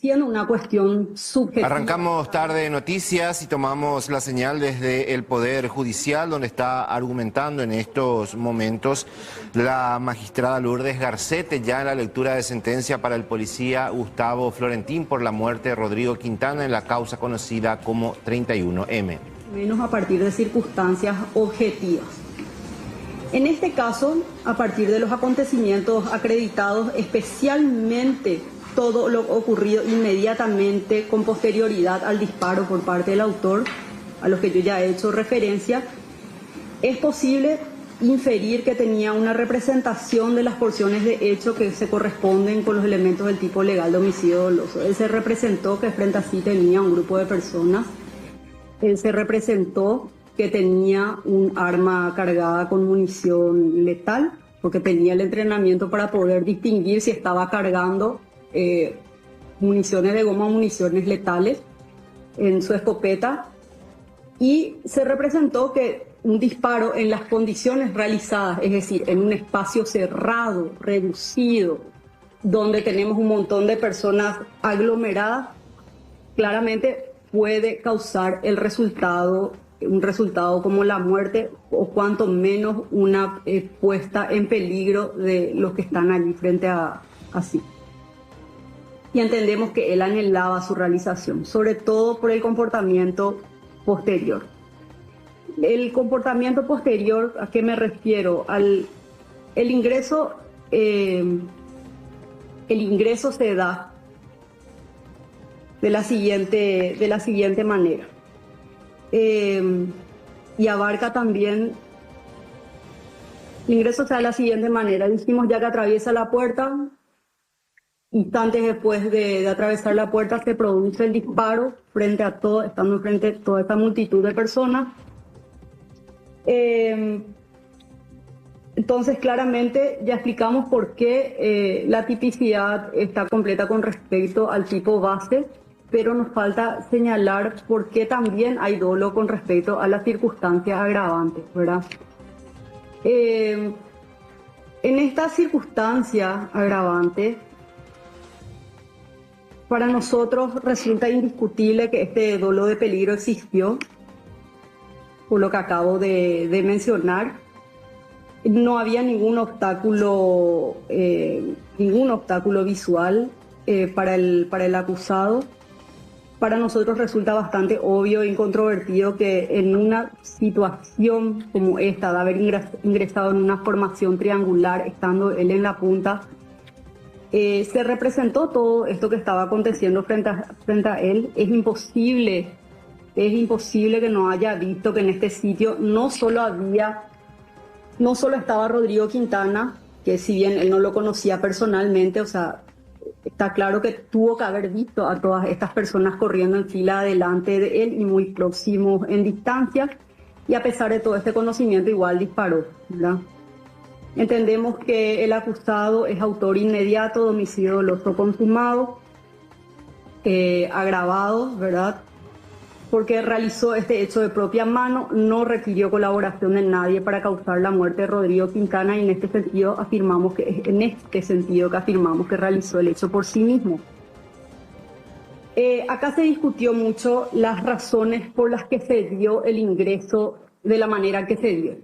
siendo una cuestión subjetiva. Arrancamos tarde noticias y tomamos la señal desde el Poder Judicial, donde está argumentando en estos momentos la magistrada Lourdes Garcete, ya en la lectura de sentencia para el policía Gustavo Florentín por la muerte de Rodrigo Quintana en la causa conocida como 31M. Menos a partir de circunstancias objetivas. En este caso, a partir de los acontecimientos acreditados, especialmente todo lo ocurrido inmediatamente con posterioridad al disparo por parte del autor, a los que yo ya he hecho referencia, es posible inferir que tenía una representación de las porciones de hecho que se corresponden con los elementos del tipo legal de homicidio doloso. Él se representó que frente a sí tenía un grupo de personas. Él se representó que tenía un arma cargada con munición letal, porque tenía el entrenamiento para poder distinguir si estaba cargando municiones de goma o municiones letales en su escopeta. Y se representó que un disparo en las condiciones realizadas, es decir, en un espacio cerrado, reducido, donde tenemos un montón de personas aglomeradas, claramente puede causar un resultado como la muerte o cuanto menos una puesta en peligro de los que están allí frente a sí. Y entendemos que él anhelaba su realización, sobre todo por el comportamiento posterior. El comportamiento posterior, ¿a qué me refiero? El ingreso se da de la siguiente manera. Y abarca también, el ingreso se da de la siguiente manera. Dijimos ya que atraviesa la puerta, instantes después de atravesar la puerta se produce el disparo estando frente a toda esta multitud de personas. Entonces claramente ya explicamos por qué la tipicidad está completa con respecto al tipo base, pero nos falta señalar por qué también hay dolo con respecto a las circunstancias agravantes, ¿verdad? En esta circunstancia agravante, para nosotros resulta indiscutible que este dolo de peligro existió, por lo que acabo de mencionar. No había ningún obstáculo visual para el acusado. Para nosotros resulta bastante obvio e incontrovertido que en una situación como esta, de haber ingresado en una formación triangular, estando él en la punta, se representó todo esto que estaba aconteciendo frente a él. Es imposible que no haya visto que en este sitio no solo estaba Rodrigo Quintana, que si bien él no lo conocía personalmente, o sea, está claro que tuvo que haber visto a todas estas personas corriendo en fila delante de él y muy próximos en distancia, y a pesar de todo este conocimiento igual disparó, ¿verdad? Entendemos que el acusado es autor inmediato de homicidio doloso consumado, agravado, ¿verdad? Porque realizó este hecho de propia mano, no requirió colaboración de nadie para causar la muerte de Rodrigo Quintana, y en este sentido afirmamos que realizó el hecho por sí mismo. Acá se discutió mucho las razones por las que se dio el ingreso de la manera que se dio.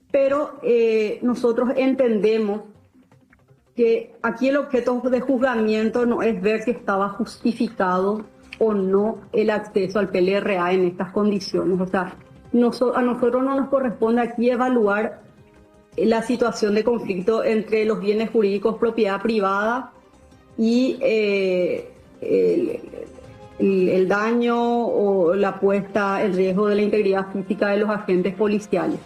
Pero nosotros entendemos que aquí el objeto de juzgamiento no es ver si estaba justificado o no el acceso al PLRA en estas condiciones. O sea, a nosotros no nos corresponde aquí evaluar la situación de conflicto entre los bienes jurídicos propiedad privada y el daño o la puesta en riesgo de la integridad física de los agentes policiales.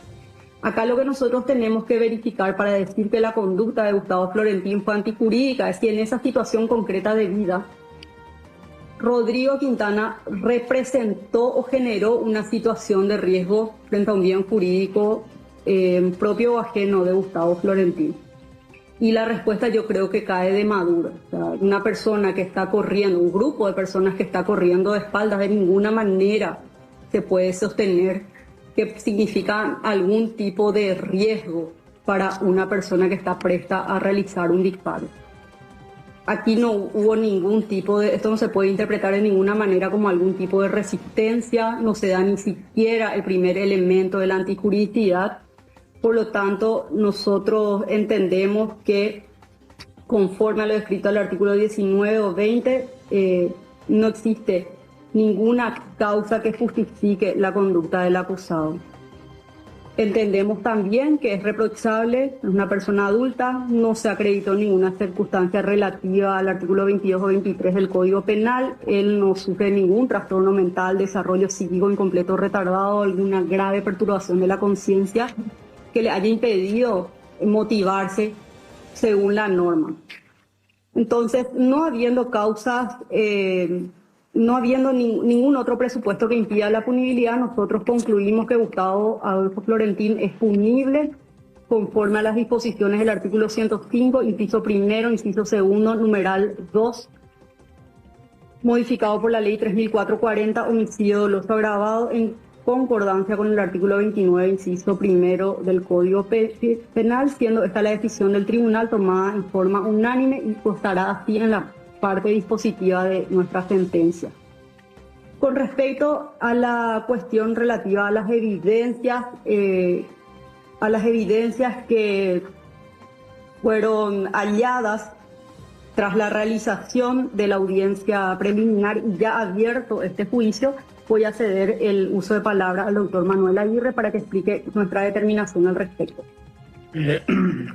Acá lo que nosotros tenemos que verificar para decir que la conducta de Gustavo Florentín fue antijurídica es si en esa situación concreta de vida Rodrigo Quintana representó o generó una situación de riesgo frente a un bien jurídico propio o ajeno de Gustavo Florentín. Y la respuesta yo creo que cae de madura. O sea, una persona que está corriendo, un grupo de personas que está corriendo de espaldas, de ninguna manera se puede sostener que significa algún tipo de riesgo para una persona que está presta a realizar un disparo. Aquí no hubo ningún tipo de, esto no se puede interpretar de ninguna manera como algún tipo de resistencia, no se da ni siquiera el primer elemento de la antijuridicidad. Por lo tanto, nosotros entendemos que conforme a lo escrito al artículo 19 o 20, no existe ninguna causa que justifique la conducta del acusado. Entendemos también que es reprochable, es una persona adulta, no se acreditó ninguna circunstancia relativa al artículo 22 o 23 del Código Penal, él no sufre ningún trastorno mental, desarrollo psíquico incompleto o retardado, alguna grave perturbación de la conciencia que le haya impedido motivarse según la norma. Entonces, no habiendo causas, no habiendo ningún otro presupuesto que impida la punibilidad, nosotros concluimos que Gustavo Adolfo Florentín es punible conforme a las disposiciones del artículo 105, inciso primero, inciso segundo, numeral 2, modificado por la ley 3440, homicidio doloso agravado, en concordancia con el artículo 29, inciso primero del Código Penal, siendo esta la decisión del tribunal tomada en forma unánime y constará así en la parte dispositiva de nuestra sentencia. Con respecto a la cuestión relativa a las evidencias que fueron halladas tras la realización de la audiencia preliminar y ya abierto este juicio, voy a ceder el uso de palabra al doctor Manuel Aguirre para que explique nuestra determinación al respecto.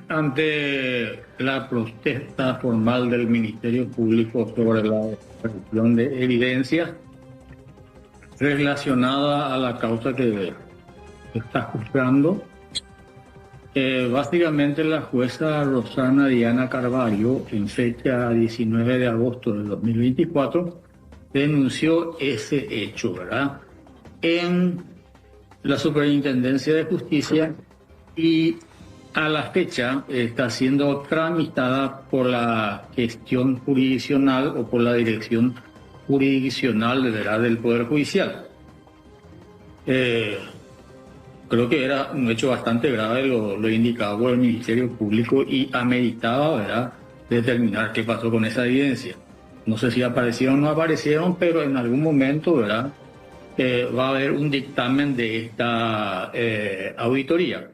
Ante la protesta formal del Ministerio Público sobre la desaparición de evidencias relacionada a la causa que está juzgando, básicamente la jueza Rosana Diana Carvalho, en fecha 19 de agosto del 2024, denunció ese hecho, ¿verdad?, en la Superintendencia de Justicia, y a la fecha está siendo tramitada por la gestión jurisdiccional o por la dirección jurisdiccional, ¿verdad?, del Poder Judicial. Creo que era un hecho bastante grave lo indicado por el Ministerio Público y ameritaba, ¿verdad?, determinar qué pasó con esa evidencia. No sé si aparecieron o no aparecieron, pero en algún momento, ¿verdad?, va a haber un dictamen de esta auditoría.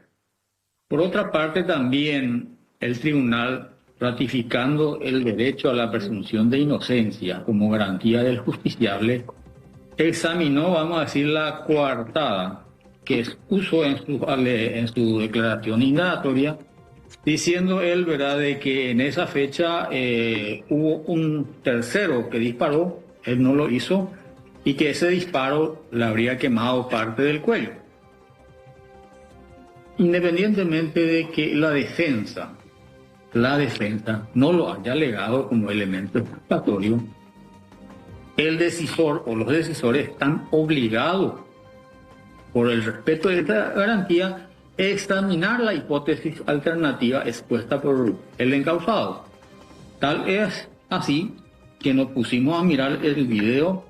Por otra parte, también el tribunal, ratificando el derecho a la presunción de inocencia como garantía del justiciable, examinó, vamos a decir, la coartada que expuso en su declaración indagatoria, diciendo él, ¿verdad?, de que en esa fecha hubo un tercero que disparó, él no lo hizo, y que ese disparo le habría quemado parte del cuello. Independientemente de que la defensa no lo haya alegado como elemento exculpatorio, el decisor o los decisores están obligados, por el respeto de esta garantía, a examinar la hipótesis alternativa expuesta por el encausado. Tal es así que nos pusimos a mirar el video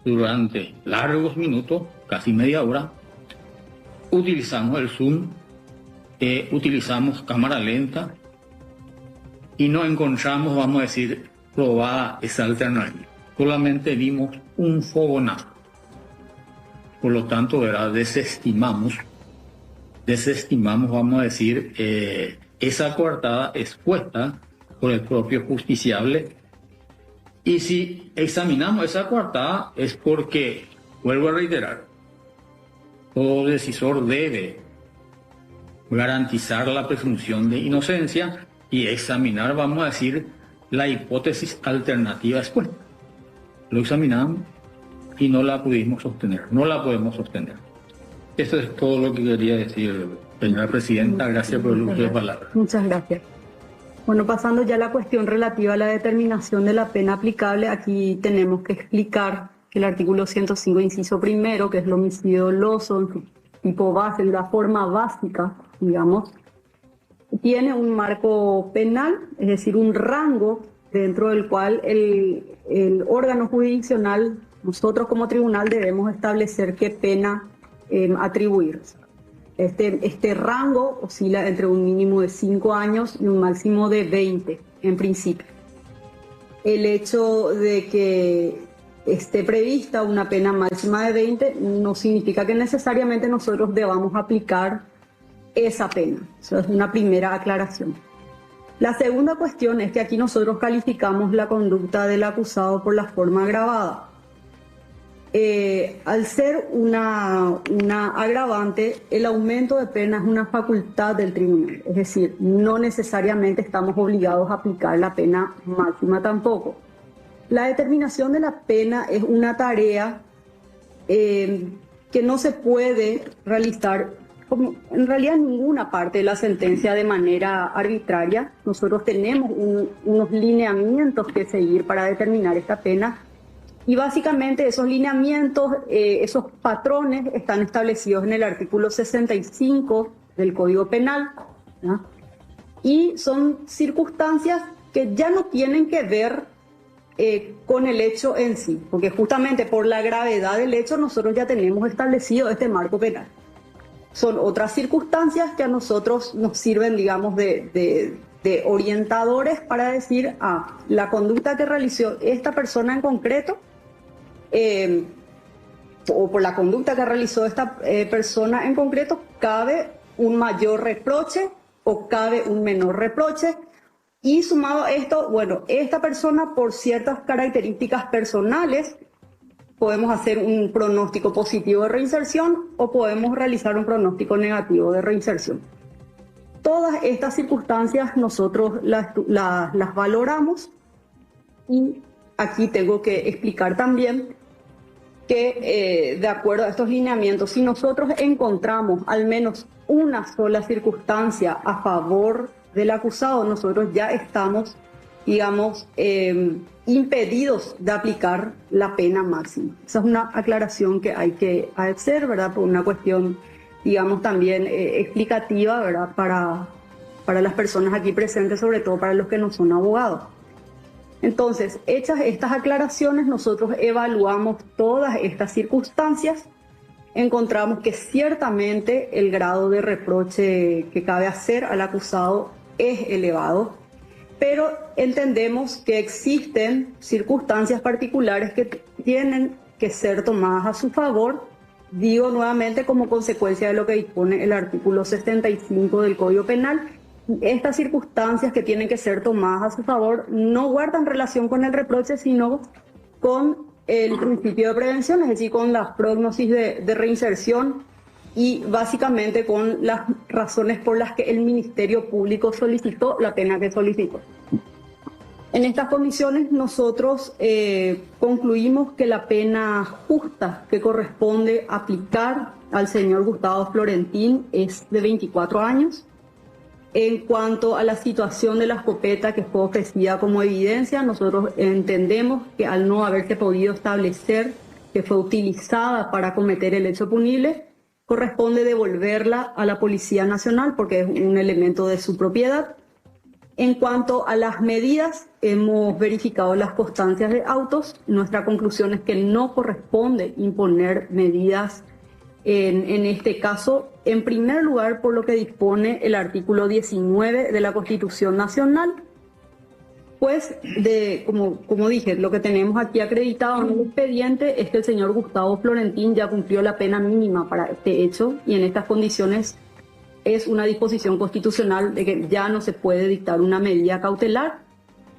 durante largos minutos, casi media hora. Utilizamos el zoom, utilizamos cámara lenta y no encontramos, vamos a decir, probada esa alternativa. Solamente vimos un fogonazo. Por lo tanto, ¿verdad?, desestimamos, vamos a decir, esa coartada expuesta por el propio justiciable. Y si examinamos esa coartada es porque, vuelvo a reiterar, todo decisor debe garantizar la presunción de inocencia y examinar, vamos a decir, la hipótesis alternativa expuesta. Lo examinamos y no la pudimos sostener, no la podemos sostener. Eso es todo lo que quería decir, señora presidenta. Gracias por el uso de palabra. Muchas gracias. Bueno, pasando ya a la cuestión relativa a la determinación de la pena aplicable, aquí tenemos que explicar que el artículo 105, inciso primero, que es el homicidio doloso en su tipo base, en la forma básica, digamos, tiene un marco penal, es decir, un rango dentro del cual el órgano jurisdiccional, nosotros como tribunal, debemos establecer qué pena atribuir. Este rango oscila entre un mínimo de 5 años y un máximo de 20, en principio. el hecho de que esté prevista una pena máxima de 20 no significa que necesariamente nosotros debamos aplicar esa pena. Eso es una primera aclaración. La segunda cuestión es que aquí nosotros calificamos la conducta del acusado por la forma agravada. Al ser una agravante, el aumento de pena es una facultad del tribunal. Es decir, no necesariamente estamos obligados a aplicar la pena máxima tampoco. La determinación de la pena es una tarea que no se puede realizar como en realidad en ninguna parte de la sentencia de manera arbitraria. Nosotros tenemos unos lineamientos que seguir para determinar esta pena. Y básicamente esos lineamientos, esos patrones están establecidos en el artículo 65 del Código Penal, ¿no? Y son circunstancias que ya no tienen que ver con el hecho en sí, porque justamente por la gravedad del hecho nosotros ya tenemos establecido este marco penal. Son otras circunstancias que a nosotros nos sirven, digamos, de orientadores para decir, la conducta que realizó esta persona en concreto, o por la conducta que realizó esta persona en concreto, cabe un mayor reproche o cabe un menor reproche. Y sumado a esto, bueno, esta persona por ciertas características personales podemos hacer un pronóstico positivo de reinserción o podemos realizar un pronóstico negativo de reinserción. Todas estas circunstancias nosotros las valoramos, y aquí tengo que explicar también que de acuerdo a estos lineamientos, si nosotros encontramos al menos una sola circunstancia a favor del acusado, nosotros ya estamos, digamos, impedidos de aplicar la pena máxima. Esa es una aclaración que hay que hacer, ¿verdad? Por una cuestión, digamos, también explicativa, ¿verdad? Para las personas aquí presentes, sobre todo para los que no son abogados. Entonces, hechas estas aclaraciones, nosotros evaluamos todas estas circunstancias, encontramos que ciertamente el grado de reproche que cabe hacer al acusado es elevado, pero entendemos que existen circunstancias particulares que tienen que ser tomadas a su favor, digo nuevamente como consecuencia de lo que dispone el artículo 75 del Código Penal. Estas circunstancias que tienen que ser tomadas a su favor no guardan relación con el reproche, sino con el principio de prevención, es decir, con la prognosis de reinserción y básicamente con las razones por las que el Ministerio Público solicitó la pena que solicitó. En estas condiciones nosotros concluimos que la pena justa que corresponde aplicar al señor Gustavo Florentín es de 24 años. En cuanto a la situación de la escopeta que fue ofrecida como evidencia, nosotros entendemos que al no haberse podido establecer que fue utilizada para cometer el hecho punible, corresponde devolverla a la Policía Nacional porque es un elemento de su propiedad. En cuanto a las medidas, hemos verificado las constancias de autos. Nuestra conclusión es que no corresponde imponer medidas en este caso, en primer lugar por lo que dispone el artículo 19 de la Constitución Nacional, pues como dije, lo que tenemos aquí acreditado en el expediente es que el señor Gustavo Florentín ya cumplió la pena mínima para este hecho, y en estas condiciones es una disposición constitucional de que ya no se puede dictar una medida cautelar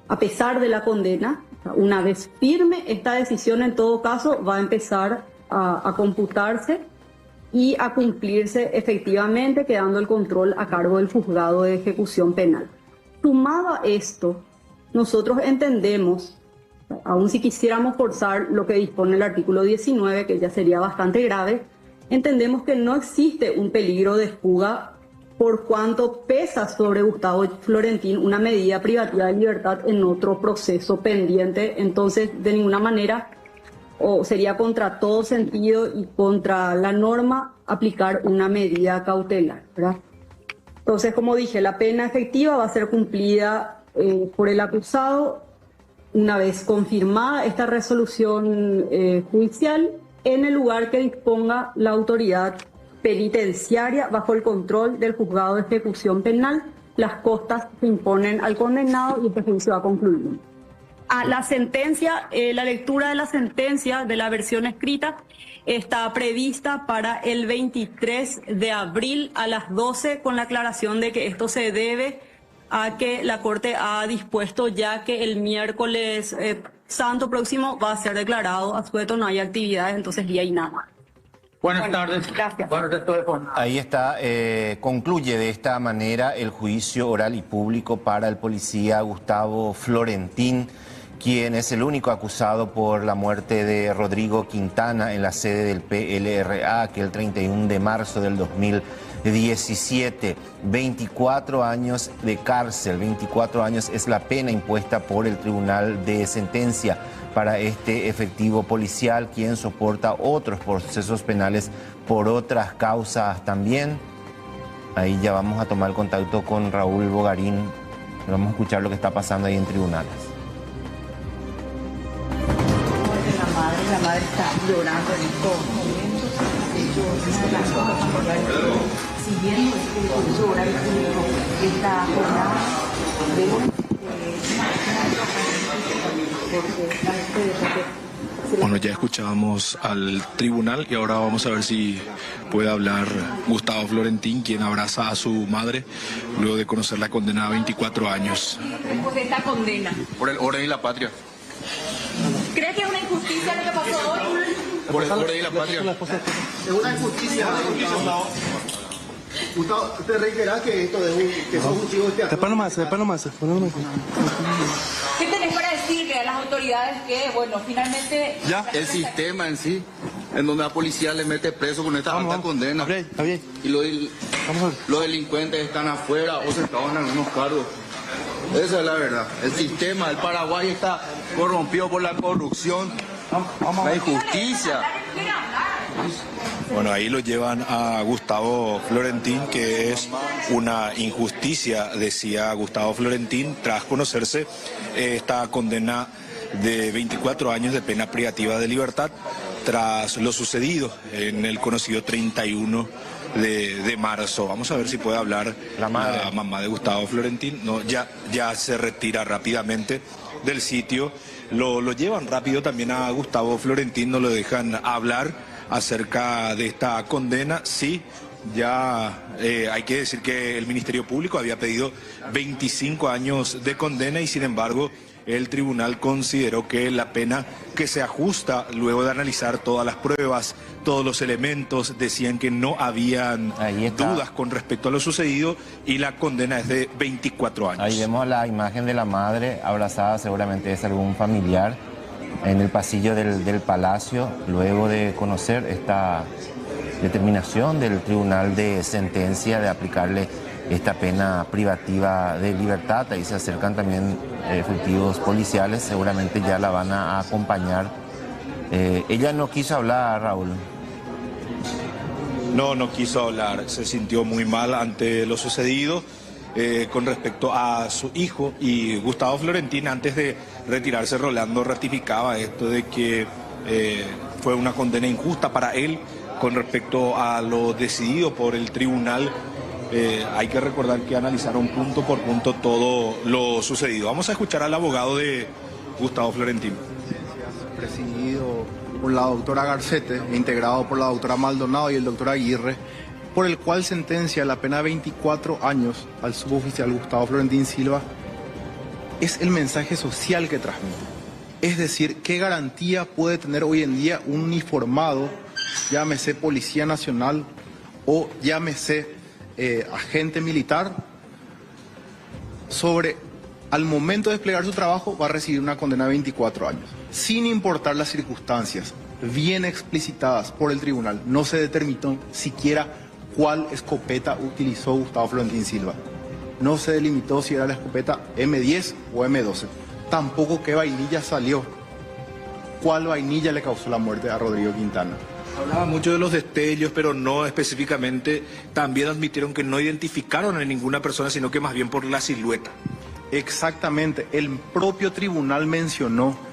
a pesar de la condena. Una vez firme esta decisión, en todo caso va a empezar a computarse y a cumplirse efectivamente, quedando el control a cargo del juzgado de ejecución penal. Sumado a esto, nosotros entendemos, aun si quisiéramos forzar lo que dispone el artículo 19, que ya sería bastante grave, entendemos que no existe un peligro de fuga por cuanto pesa sobre Gustavo Florentín una medida privativa de libertad en otro proceso pendiente. Entonces, de ninguna manera, o sería contra todo sentido y contra la norma, aplicar una medida cautelar, ¿verdad? Entonces, como dije, la pena efectiva va a ser cumplida por el acusado una vez confirmada esta resolución judicial en el lugar que disponga la autoridad penitenciaria bajo el control del juzgado de ejecución penal. Las costas se imponen al condenado y este juicio va a concluir. La sentencia, la lectura de la sentencia de la versión escrita está prevista para el 23 de abril a las 12, con la aclaración de que esto se debe a que la Corte ha dispuesto ya que el miércoles santo próximo va a ser declarado asueto, no hay actividades, entonces día y nada. Buenas tardes. Gracias. Ahí está, concluye de esta manera el juicio oral y público para el policía Gustavo Florentín, quien es el único acusado por la muerte de Rodrigo Quintana en la sede del PLRA, que el 31 de marzo del 2017. 24 años de cárcel, 24 años es la pena impuesta por el Tribunal de Sentencia para este efectivo policial, quien soporta otros procesos penales por otras causas también. Ahí ya vamos a tomar contacto con Raúl Bogarín, vamos a escuchar lo que está pasando ahí en tribunales. La madre está llorando en estos momentos. De hecho, una de las cosas familiares, siguiendo este juicio oral y público, esta jornada Bueno, ya escuchábamos al tribunal y ahora vamos a ver si puede hablar Gustavo Florentín, quien abraza a su madre luego de conocer la condena a 24 años. ¿Por qué esta condena? Por el orden y la patria. ¿Cree que es una injusticia lo que pasó hoy? Por el orden y la patria. Es una injusticia, Gustavo, te reiterás que esto es que sos un chivo de teatro. ¿Qué tenés para decirle a las autoridades que, bueno, finalmente... Ya, el sistema en sí, en donde la policía le mete preso con esta alta condena. Y los delincuentes están afuera o sentados en algunos cargos. Esa es la verdad. El sistema del Paraguay está corrompido por la corrupción, la injusticia. Bueno, ahí lo llevan a Gustavo Florentín, que es una injusticia, decía Gustavo Florentín, tras conocerse esta condena de 24 años de pena privativa de libertad, tras lo sucedido en el conocido 31 de marzo. Vamos a ver si puede hablar la mamá de Gustavo Florentín. No, ya se retira rápidamente del sitio. Lo llevan rápido también a Gustavo Florentín, no lo dejan hablar acerca de esta condena. Sí, ya hay que decir que el Ministerio Público había pedido 25 años de condena y sin embargo el tribunal consideró que la pena que se ajusta luego de analizar todas las pruebas, todos los elementos, decían que no habían dudas con respecto a lo sucedido y la condena es de 24 años. Ahí vemos la imagen de la madre abrazada, seguramente es algún familiar, en el pasillo del Palacio, luego de conocer esta determinación del Tribunal de Sentencia de aplicarle esta pena privativa de libertad. Ahí se acercan también efectivos policiales, seguramente ya la van a acompañar. Ella no quiso hablar, Raúl. No quiso hablar, se sintió muy mal ante lo sucedido. Con respecto a su hijo, y Gustavo Florentín, antes de retirarse, Rolando ratificaba esto de que fue una condena injusta para él con respecto a lo decidido por el tribunal. Hay que recordar que analizaron punto por punto todo lo sucedido. Vamos a escuchar al abogado de Gustavo Florentín. Presidido por la doctora Garcete, integrado por la doctora Maldonado y el doctor Aguirre, por el cual sentencia la pena de 24 años al suboficial Gustavo Florentín Silva, es el mensaje social que transmite. Es decir, ¿qué garantía puede tener hoy en día un uniformado, llámese Policía Nacional o llámese agente militar, sobre, al momento de desplegar su trabajo, va a recibir una condena de 24 años? Sin importar las circunstancias bien explicitadas por el tribunal, no se determinó siquiera cuál escopeta utilizó Gustavo Florentín Silva. No se delimitó si era la escopeta M10 o M12. Tampoco qué vainilla salió. ¿Cuál vainilla le causó la muerte a Rodrigo Quintana? Hablaba mucho de los destellos, pero no específicamente. También admitieron que no identificaron a ninguna persona, sino que más bien por la silueta. Exactamente. El propio tribunal mencionó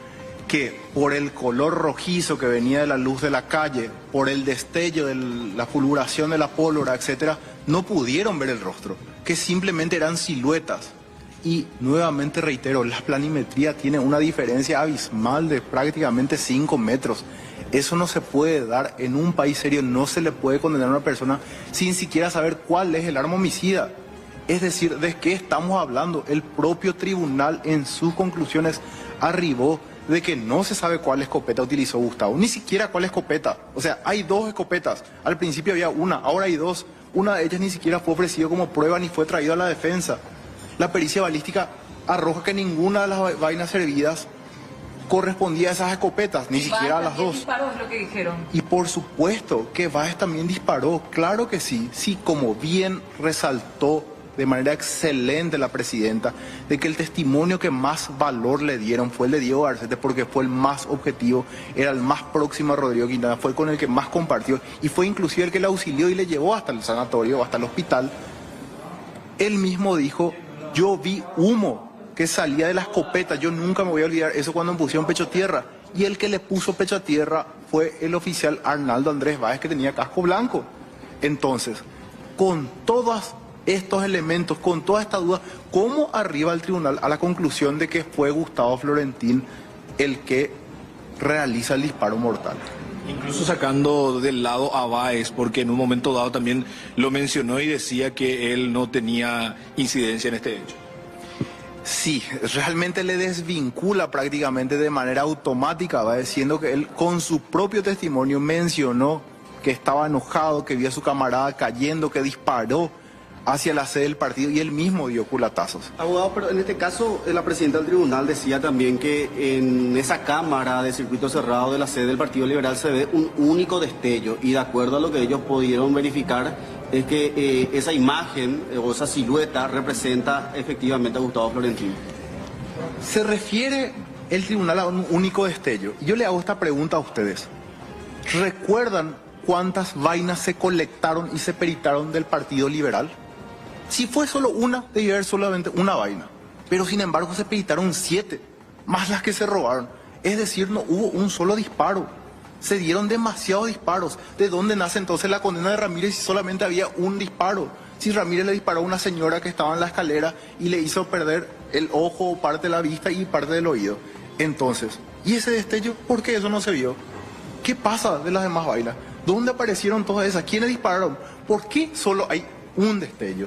que por el color rojizo que venía de la luz de la calle, por el destello de la fulguración de la pólvora, etcétera, no pudieron ver el rostro, que simplemente eran siluetas. Y nuevamente reitero, la planimetría tiene una diferencia abismal de prácticamente 5 metros. Eso no se puede dar en un país serio, no se le puede condenar a una persona sin siquiera saber cuál es el arma homicida. Es decir, ¿de qué estamos hablando? El propio tribunal en sus conclusiones arribó de que no se sabe cuál escopeta utilizó Gustavo, ni siquiera cuál escopeta. O sea, hay 2 escopetas, al principio había una, ahora hay 2. Una de ellas ni siquiera fue ofrecido como prueba ni fue traído a la defensa. La pericia balística arroja que ninguna de las vainas servidas correspondía a esas escopetas, ni siquiera a las 2. Disparó, es lo que dijeron. Y por supuesto que Báez también disparó, claro que sí, sí, como bien resaltó de manera excelente la presidenta, de que el testimonio que más valor le dieron fue el de Diego Garcete, porque fue el más objetivo, era el más próximo a Rodrigo Quintana, fue con el que más compartió, y fue inclusive el que le auxilió y le llevó hasta el sanatorio, hasta el hospital. Él mismo dijo, yo vi humo que salía de la escopeta, yo nunca me voy a olvidar eso cuando me pusieron pecho a tierra, y el que le puso pecho a tierra fue el oficial Arnaldo Andrés Báez, que tenía casco blanco. Entonces, con todas estos elementos, con toda esta duda, ¿cómo arriba el tribunal a la conclusión de que fue Gustavo Florentín el que realiza el disparo mortal? Incluso sacando del lado a Báez, porque en un momento dado también lo mencionó y decía que él no tenía incidencia en este hecho. Sí, realmente le desvincula prácticamente de manera automática, va diciendo que él con su propio testimonio mencionó que estaba enojado, que vio a su camarada cayendo, que disparó hacia la sede del partido y él mismo dio culatazos. Abogado, pero en este caso la presidenta del tribunal decía también que en esa cámara de circuito cerrado de la sede del Partido Liberal se ve un único destello y de acuerdo a lo que ellos pudieron verificar es que esa imagen o esa silueta representa efectivamente a Gustavo Florentín. Se refiere el tribunal a un único destello. Yo le hago esta pregunta a ustedes. ¿Recuerdan cuántas vainas se colectaron y se peritaron del Partido Liberal? Si fue solo una, debió haber solamente una vaina. Pero sin embargo se peritaron 7, más las que se robaron. Es decir, no hubo un solo disparo. Se dieron demasiados disparos. ¿De dónde nace entonces la condena de Ramírez si solamente había un disparo? Si Ramírez le disparó a una señora que estaba en la escalera y le hizo perder el ojo, parte de la vista y parte del oído. Entonces, ¿y ese destello? ¿Por qué eso no se vio? ¿Qué pasa de las demás vainas? ¿Dónde aparecieron todas esas? ¿Quiénes dispararon? ¿Por qué solo hay un destello?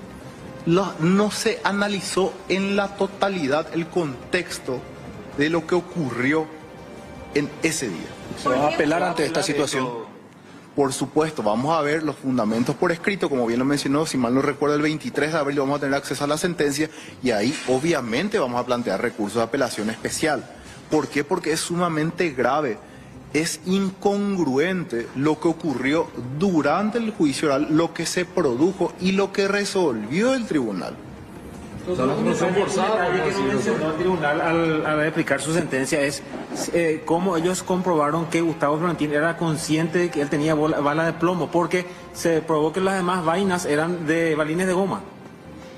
No se analizó en la totalidad el contexto de lo que ocurrió en ese día. ¿Se va a apelar ante esta situación? Por supuesto, vamos a ver los fundamentos por escrito, como bien lo mencionó, si mal no recuerdo, el 23 de abril vamos a tener acceso a la sentencia y ahí obviamente vamos a plantear recursos de apelación especial. ¿Por qué? Porque es sumamente grave. Es incongruente lo que ocurrió durante el juicio oral, lo que se produjo y lo que resolvió el tribunal. Son forzadas. Lo que mencionó el tribunal al explicar su sentencia es cómo ellos comprobaron que Gustavo Florentín era consciente de que él tenía bala de plomo, porque se probó que las demás vainas eran de balines de goma.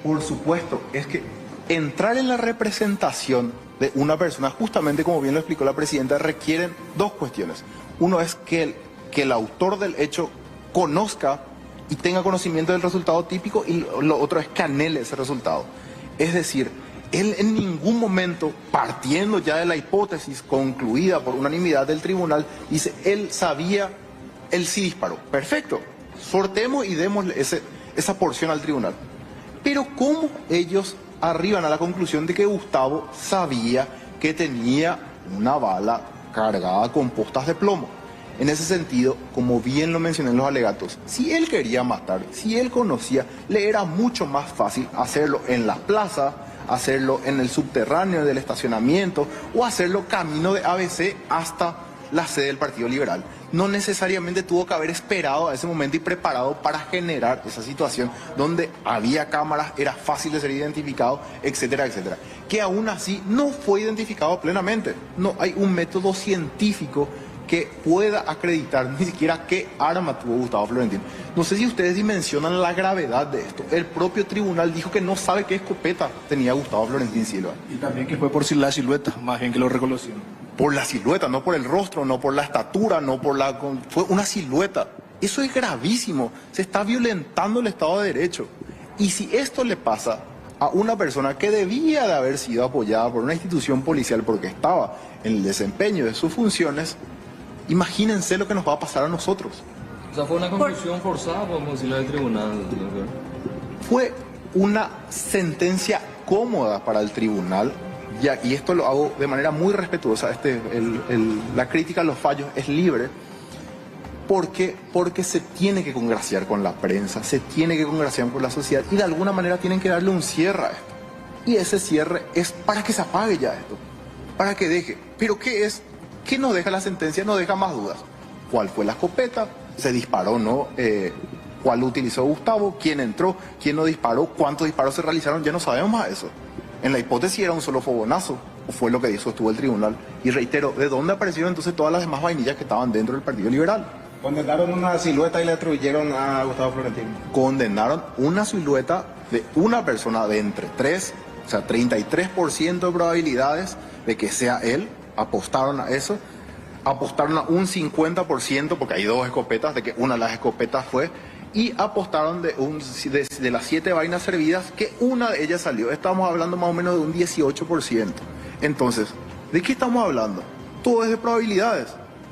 Por supuesto, es que entrar en la representación de una persona, justamente como bien lo explicó la presidenta, requieren 2 cuestiones. Uno es que el autor del hecho conozca y tenga conocimiento del resultado típico y lo otro es que anhele ese resultado. Es decir, él en ningún momento, partiendo ya de la hipótesis concluida por unanimidad del tribunal, dice, él sí disparó. Perfecto, sortemos y démosle esa porción al tribunal. Pero ¿cómo ellos arriban a la conclusión de que Gustavo sabía que tenía una bala cargada con postas de plomo? En ese sentido, como bien lo mencioné en los alegatos, si él quería matar, si él conocía, le era mucho más fácil hacerlo en la plaza, hacerlo en el subterráneo del estacionamiento o hacerlo camino de ABC hasta la sede del Partido Liberal. No necesariamente tuvo que haber esperado a ese momento y preparado para generar esa situación donde había cámaras, era fácil de ser identificado, etcétera, etcétera. Que aún así no fue identificado plenamente. No hay un método científico que pueda acreditar ni siquiera qué arma tuvo Gustavo Florentín. No sé si ustedes dimensionan la gravedad de esto. El propio tribunal dijo que no sabe qué escopeta tenía Gustavo Florentín Silva. Y también que fue por la silueta, más bien que lo reconoció. Por la silueta, no por el rostro, no por la estatura, no por la... Fue una silueta. Eso es gravísimo. Se está violentando el Estado de Derecho. Y si esto le pasa a una persona que debía de haber sido apoyada por una institución policial porque estaba en el desempeño de sus funciones, imagínense lo que nos va a pasar a nosotros. O sea, fue una conclusión forzada, podemos decirlo, del tribunal. Fue una sentencia cómoda para el tribunal, y esto lo hago de manera muy respetuosa. La crítica a los fallos es libre, porque se tiene que congraciar con la prensa, se tiene que congraciar con la sociedad, y de alguna manera tienen que darle un cierre a esto. Y ese cierre es para que se apague ya esto, para que deje. ¿Pero qué es? ¿Qué nos deja la sentencia? Nos deja más dudas. ¿Cuál fue la escopeta? ¿Se disparó o no? ¿Cuál utilizó Gustavo? ¿Quién entró? ¿Quién no disparó? ¿Cuántos disparos se realizaron? Ya no sabemos más eso. En la hipótesis era un solo fogonazo, o fue lo que sostuvo el tribunal. Y reitero, ¿de dónde aparecieron entonces todas las demás vainillas que estaban dentro del Partido Liberal? Condenaron una silueta y le atribuyeron a Gustavo Florentino. Condenaron una silueta de una persona de entre 3, o sea, 33% de probabilidades de que sea él. Apostaron a eso. Apostaron a un 50%, porque hay 2 escopetas, de que una de las escopetas fue, y apostaron de las 7 vainas servidas, que una de ellas salió. Estamos hablando más o menos de un 18%. Entonces, ¿de qué estamos hablando? Todo es de probabilidades.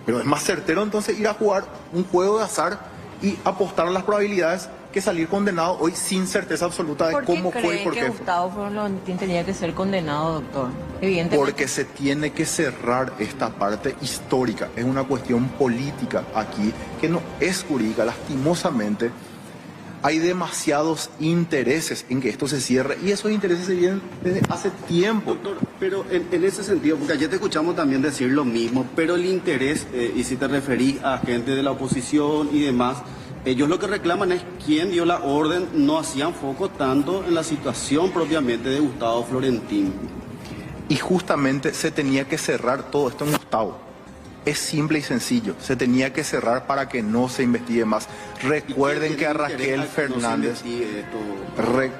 Pero es más certero entonces ir a jugar un juego de azar y apostar a las probabilidades que salir condenado hoy sin certeza absoluta de cómo fue y por qué fue. Gustavo Florentino tenía que ser condenado, doctor? Evidentemente. Porque se tiene que cerrar esta parte histórica. Es una cuestión política aquí que no es jurídica. Lastimosamente, hay demasiados intereses en que esto se cierre, y esos intereses se vienen desde hace tiempo. Doctor, pero en ese sentido, porque ayer te escuchamos también decir lo mismo, pero el interés, y si te referís a gente de la oposición y demás, ellos lo que reclaman es quién dio la orden, no hacían foco tanto en la situación propiamente de Gustavo Florentino. Y justamente se tenía que cerrar todo esto en Gustavo. Es simple y sencillo, se tenía que cerrar para que no se investigue más. Recuerden que a Raquel Fernández,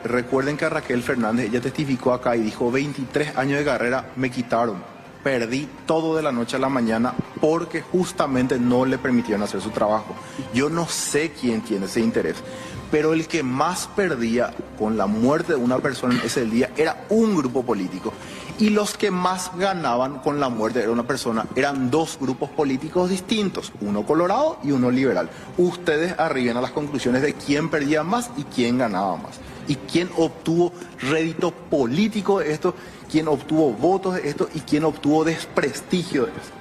recuerden que a Raquel Fernández, ella testificó acá y dijo, 23 años de carrera me quitaron, perdí todo de la noche a la mañana porque justamente no le permitieron hacer su trabajo. Yo no sé quién tiene ese interés, pero el que más perdía con la muerte de una persona en ese día era un grupo político. Y los que más ganaban con la muerte de una persona eran 2 grupos políticos distintos, uno colorado y uno liberal. Ustedes arriben a las conclusiones de quién perdía más y quién ganaba más. Y quién obtuvo rédito político de esto, quién obtuvo votos de esto y quién obtuvo desprestigio de esto.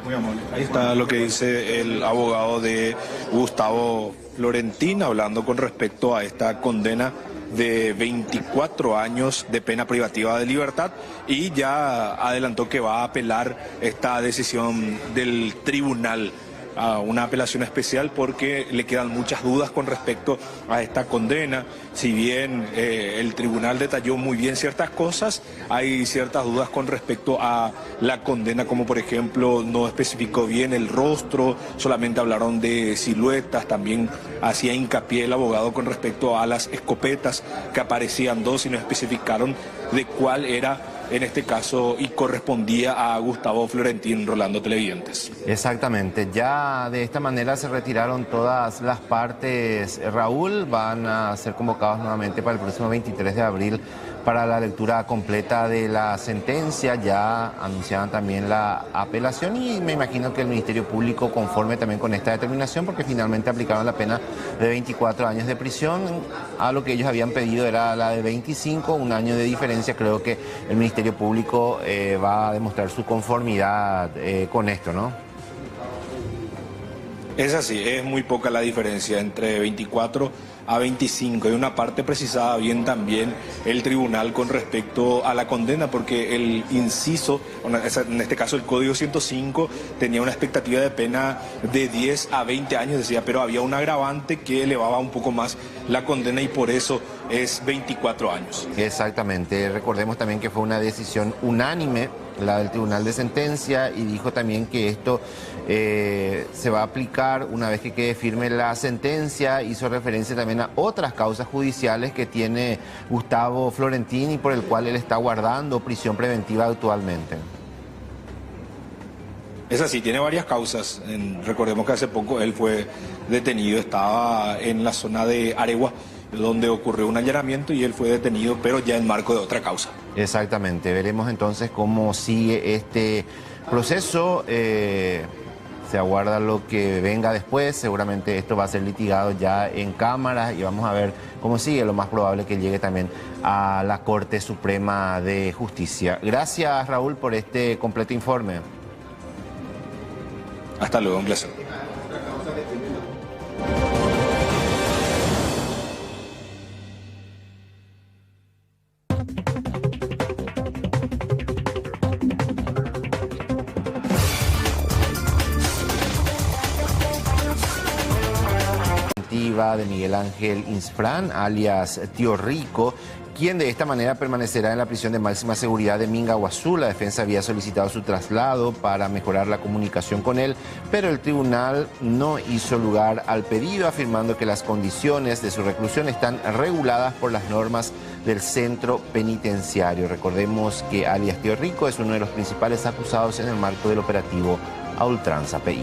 Muy amable. Ahí está lo que dice el abogado de Gustavo Florentino, hablando con respecto a esta condena de 24 años de pena privativa de libertad, y ya adelantó que va a apelar esta decisión del tribunal a una apelación especial porque le quedan muchas dudas con respecto a esta condena. Si bien el tribunal detalló muy bien ciertas cosas, hay ciertas dudas con respecto a la condena, como por ejemplo no especificó bien el rostro, solamente hablaron de siluetas. También hacía hincapié el abogado con respecto a las escopetas, que aparecían 2 y no especificaron de cuál era en este caso y correspondía a Gustavo Florentino. Rolando, televidentes. Exactamente, ya de esta manera se retiraron todas las partes. Raúl, van a ser convocados nuevamente para el próximo 23 de abril para la lectura completa de la sentencia. Ya anunciaban también la apelación y me imagino que el Ministerio Público conforme también con esta determinación, porque finalmente aplicaron la pena de 24 años de prisión. A lo que ellos habían pedido era la de 25, un año de diferencia. Creo que el Ministerio Público va a demostrar su conformidad con esto, ¿no? Es así, es muy poca la diferencia entre 24 a 25. Hay una parte precisada bien también el tribunal con respecto a la condena, porque el inciso, en este caso el Código 105, tenía una expectativa de pena de 10 a 20 años, decía, pero había un agravante que elevaba un poco más la condena y por eso es 24 años. Exactamente, recordemos también que fue una decisión unánime la del Tribunal de Sentencia, y dijo también que esto se va a aplicar una vez que quede firme la sentencia. Hizo referencia también a otras causas judiciales que tiene Gustavo Florentino y por el cual él está guardando prisión preventiva actualmente. Es así, tiene varias causas. Recordemos que hace poco él fue detenido, estaba en la zona de Aregua donde ocurrió un allanamiento y él fue detenido, pero ya en marco de otra causa. Exactamente, veremos entonces cómo sigue este proceso. Se aguarda lo que venga después, seguramente esto va a ser litigado ya en cámaras y vamos a ver cómo sigue. Lo más probable que llegue también a la Corte Suprema de Justicia. Gracias, Raúl, por este completo informe. Hasta luego, un placer. De Miguel Ángel Insfrán, alias Tío Rico, quien de esta manera permanecerá en la prisión de máxima seguridad de Mingaguazú. La defensa había solicitado su traslado para mejorar la comunicación con él, pero el tribunal no hizo lugar al pedido, afirmando que las condiciones de su reclusión están reguladas por las normas del centro penitenciario. Recordemos que alias Tío Rico es uno de los principales acusados en el marco del operativo A Ultranza PI.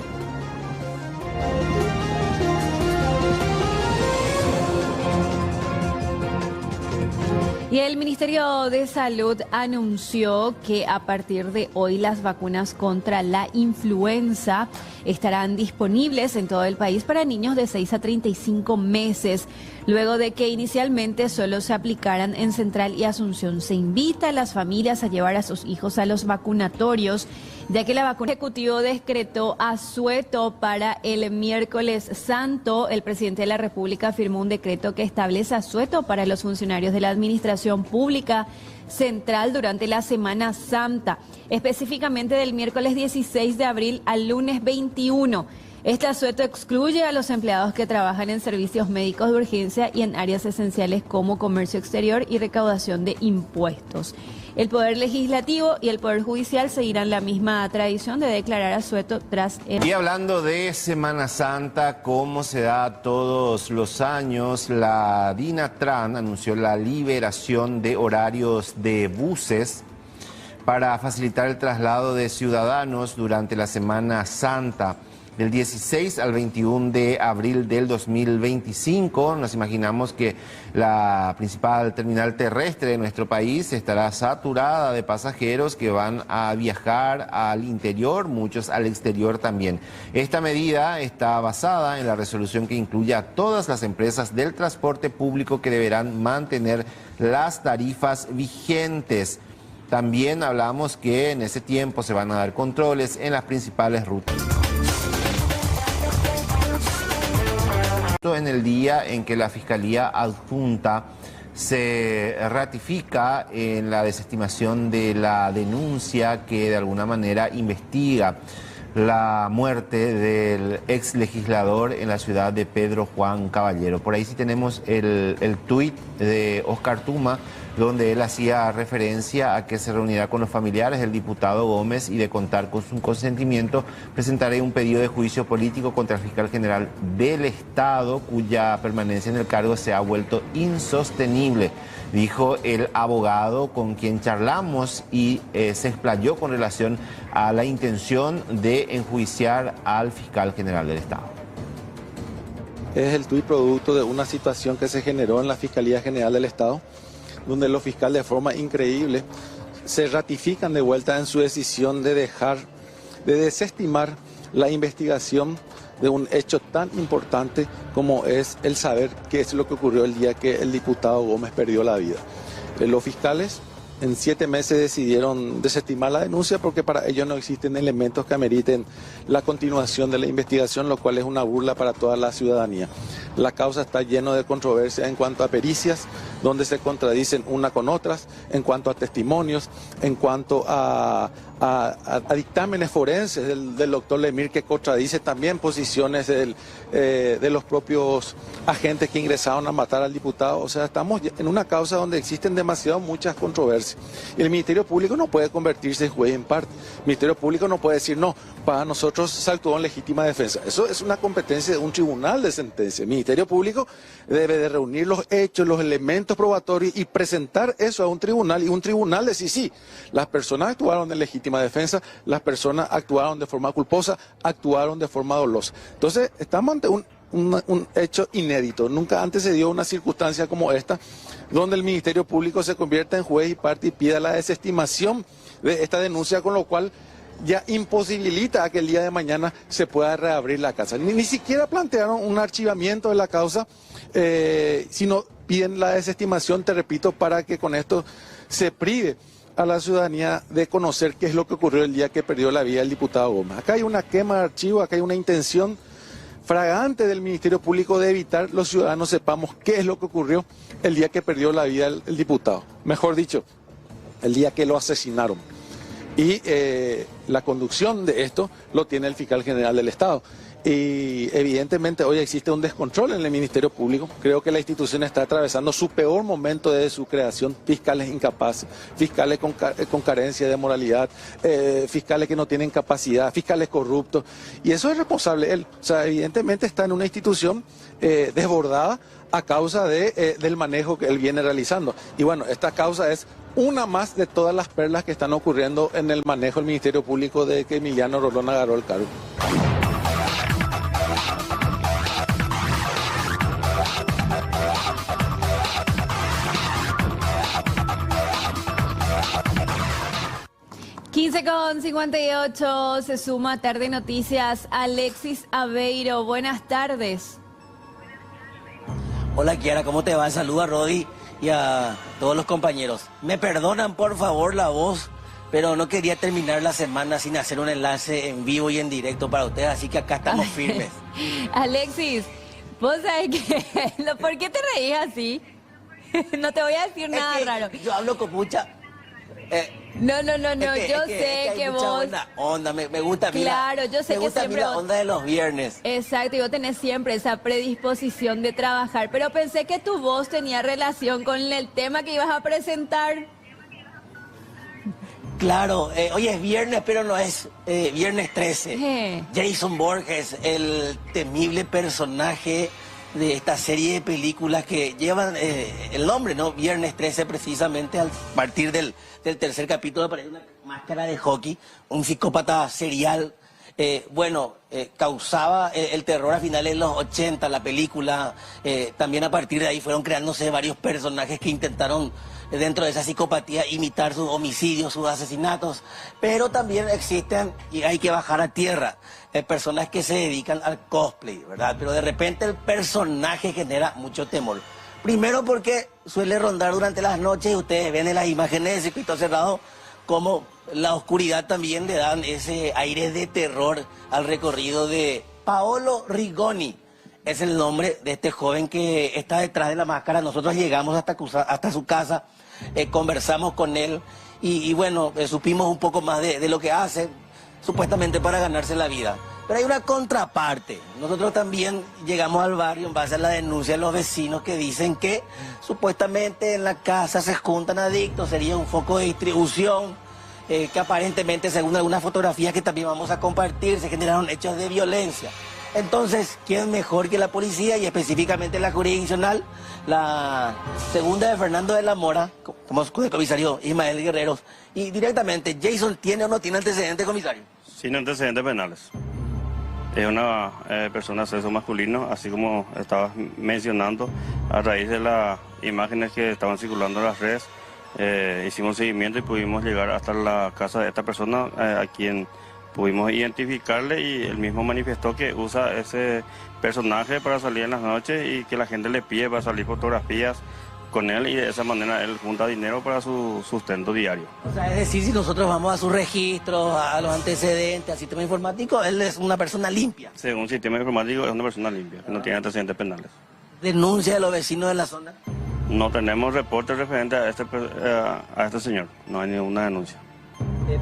Y el Ministerio de Salud anunció que a partir de hoy las vacunas contra la influenza estarán disponibles en todo el país para niños de 6 a 35 meses, luego de que inicialmente solo se aplicaran en Central y Asunción. Se invita a las familias a llevar a sus hijos a los vacunatorios, ya que la vacuna ejecutivo decretó asueto para el miércoles santo. El presidente de la República firmó un decreto que establece asueto para los funcionarios de la Administración Pública Central durante la Semana Santa, específicamente del miércoles 16 de abril al lunes 21. Este asueto excluye a los empleados que trabajan en servicios médicos de urgencia y en áreas esenciales como comercio exterior y recaudación de impuestos. El Poder Legislativo y el Poder Judicial seguirán la misma tradición de declarar asueto tras el... Y hablando de Semana Santa, como se da todos los años, la DINATRAN anunció la liberación de horarios de buses para facilitar el traslado de ciudadanos durante la Semana Santa. Del 16 al 21 de abril del 2025, nos imaginamos que la principal terminal terrestre de nuestro país estará saturada de pasajeros que van a viajar al interior, muchos al exterior también. Esta medida está basada en la resolución que incluye a todas las empresas del transporte público que deberán mantener las tarifas vigentes. También hablamos que en ese tiempo se van a dar controles en las principales rutas. En el día en que la Fiscalía Adjunta se ratifica en la desestimación de la denuncia que de alguna manera investiga la muerte del ex legislador en la ciudad de Pedro Juan Caballero. Por ahí sí tenemos el tuit de Oscar Tuma, donde él hacía referencia a que se reunirá con los familiares del diputado Gómez y de contar con su consentimiento, presentaré un pedido de juicio político contra el fiscal general del Estado, cuya permanencia en el cargo se ha vuelto insostenible, dijo el abogado con quien charlamos y se explayó con relación a la intención de enjuiciar al fiscal general del Estado. Es el tuit producto de una situación que se generó en la Fiscalía General del Estado, donde los fiscales de forma increíble se ratifican de vuelta en su decisión de desestimar la investigación de un hecho tan importante como es el saber qué es lo que ocurrió el día que el diputado Gómez perdió la vida. Los fiscales en 7 meses decidieron desestimar la denuncia porque para ellos no existen elementos que ameriten la continuación de la investigación, lo cual es una burla para toda la ciudadanía. La causa está llena de controversia en cuanto a pericias, donde se contradicen una con otras, en cuanto a testimonios, en cuanto a dictámenes forenses del doctor Lemir, que contradice también posiciones de los propios agentes que ingresaron a matar al diputado. O sea, estamos en una causa donde existen muchas controversias. Y el Ministerio Público no puede convertirse en juez en parte. El Ministerio Público no puede decir, no, para nosotros se actuó en legítima defensa. Eso es una competencia de un tribunal de sentencia. El Ministerio Público debe de reunir los hechos, los elementos probatorios y presentar eso a un tribunal, y un tribunal decir, sí, las personas actuaron en legítima defensa, las personas actuaron de forma culposa, actuaron de forma dolosa. Entonces, estamos ante un hecho inédito. Nunca antes se dio una circunstancia como esta, donde el Ministerio Público se convierta en juez y parte y pida la desestimación de esta denuncia, con lo cual ya imposibilita a que el día de mañana se pueda reabrir la causa. Ni siquiera plantearon un archivamiento de la causa, sino piden la desestimación, te repito, para que con esto se prive a la ciudadanía de conocer qué es lo que ocurrió el día que perdió la vida el diputado Gómez. Acá hay una quema de archivo, acá hay una intención fragante del Ministerio Público de evitar los ciudadanos sepamos qué es lo que ocurrió el día que perdió la vida el diputado. Mejor dicho, el día que lo asesinaron. Y la conducción de esto lo tiene el fiscal general del Estado. Y evidentemente hoy existe un descontrol en el Ministerio Público. Creo que la institución está atravesando su peor momento desde su creación. Fiscales incapaces, fiscales con carencia de moralidad, fiscales que no tienen capacidad, fiscales corruptos. Y eso es responsable él. O sea, evidentemente está en una institución desbordada a causa del manejo que él viene realizando. Y bueno, esta causa es una más de todas las perlas que están ocurriendo en el manejo del Ministerio Público de que Emiliano Rolón agarró el cargo. con 58 se suma Tarde Noticias. Alexis Aveiro, buenas tardes. Hola Kiara, ¿cómo te va? Saluda a Rodi y a todos los compañeros. Me perdonan por favor la voz, pero no quería terminar la semana sin hacer un enlace en vivo y en directo para ustedes, así que acá estamos firmes. Alexis, vos sabés que... ¿Por qué te reís así? No te voy a decir nada raro. Yo hablo con mucha... No, yo sé que vos... buena onda, me gusta, claro, yo sé me que gusta siempre la onda de los viernes. Exacto, y vos tenés siempre esa predisposición de trabajar, pero pensé que tu voz tenía relación con el tema que ibas a presentar. Claro, hoy es viernes, pero no es viernes 13. Jason Borges, el temible personaje de esta serie de películas que llevan el nombre, ¿no? Viernes 13, precisamente, a partir del tercer capítulo aparece una máscara de hockey, un psicópata serial. Causaba el terror a finales de los 80, la película. También a partir de ahí fueron creándose varios personajes que intentaron, dentro de esa psicopatía, imitar sus homicidios, sus asesinatos. Pero también existen, y hay que bajar a tierra, personas que se dedican al cosplay, ¿verdad? Pero de repente el personaje genera mucho temor. Primero porque suele rondar durante las noches y ustedes ven en las imágenes de Circuito Cerrado como la oscuridad también le dan ese aire de terror al recorrido de Paolo Rigoni. Es el nombre de este joven que está detrás de la máscara. Nosotros llegamos hasta su casa, conversamos con él y supimos un poco más de lo que hace, supuestamente para ganarse la vida. Pero hay una contraparte. Nosotros también llegamos al barrio en base a la denuncia de los vecinos que dicen que supuestamente en la casa se juntan adictos, sería un foco de distribución, que aparentemente, según algunas fotografías que también vamos a compartir, se generaron hechos de violencia. Entonces, ¿quién mejor que la policía y específicamente la jurisdiccional? La segunda de Fernando de la Mora, como comisario Ismael Guerreros. Y directamente, ¿Jason tiene o no tiene antecedentes, comisario? Sin antecedentes penales. Es una persona de sexo masculino, así como estabas mencionando, a raíz de las imágenes que estaban circulando en las redes, hicimos seguimiento y pudimos llegar hasta la casa de esta persona, a quien pudimos identificarle, y él mismo manifestó que usa ese personaje para salir en las noches y que la gente le pide para salir fotografías con él, y de esa manera él junta dinero para su sustento diario. O sea, es decir, si nosotros vamos a sus registros, a los antecedentes, al sistema informático, él es una persona limpia. Según el sistema informático es una persona limpia, que no tiene antecedentes penales. ¿Denuncia de los vecinos de la zona? No tenemos reporte referente a este señor, no hay ninguna denuncia.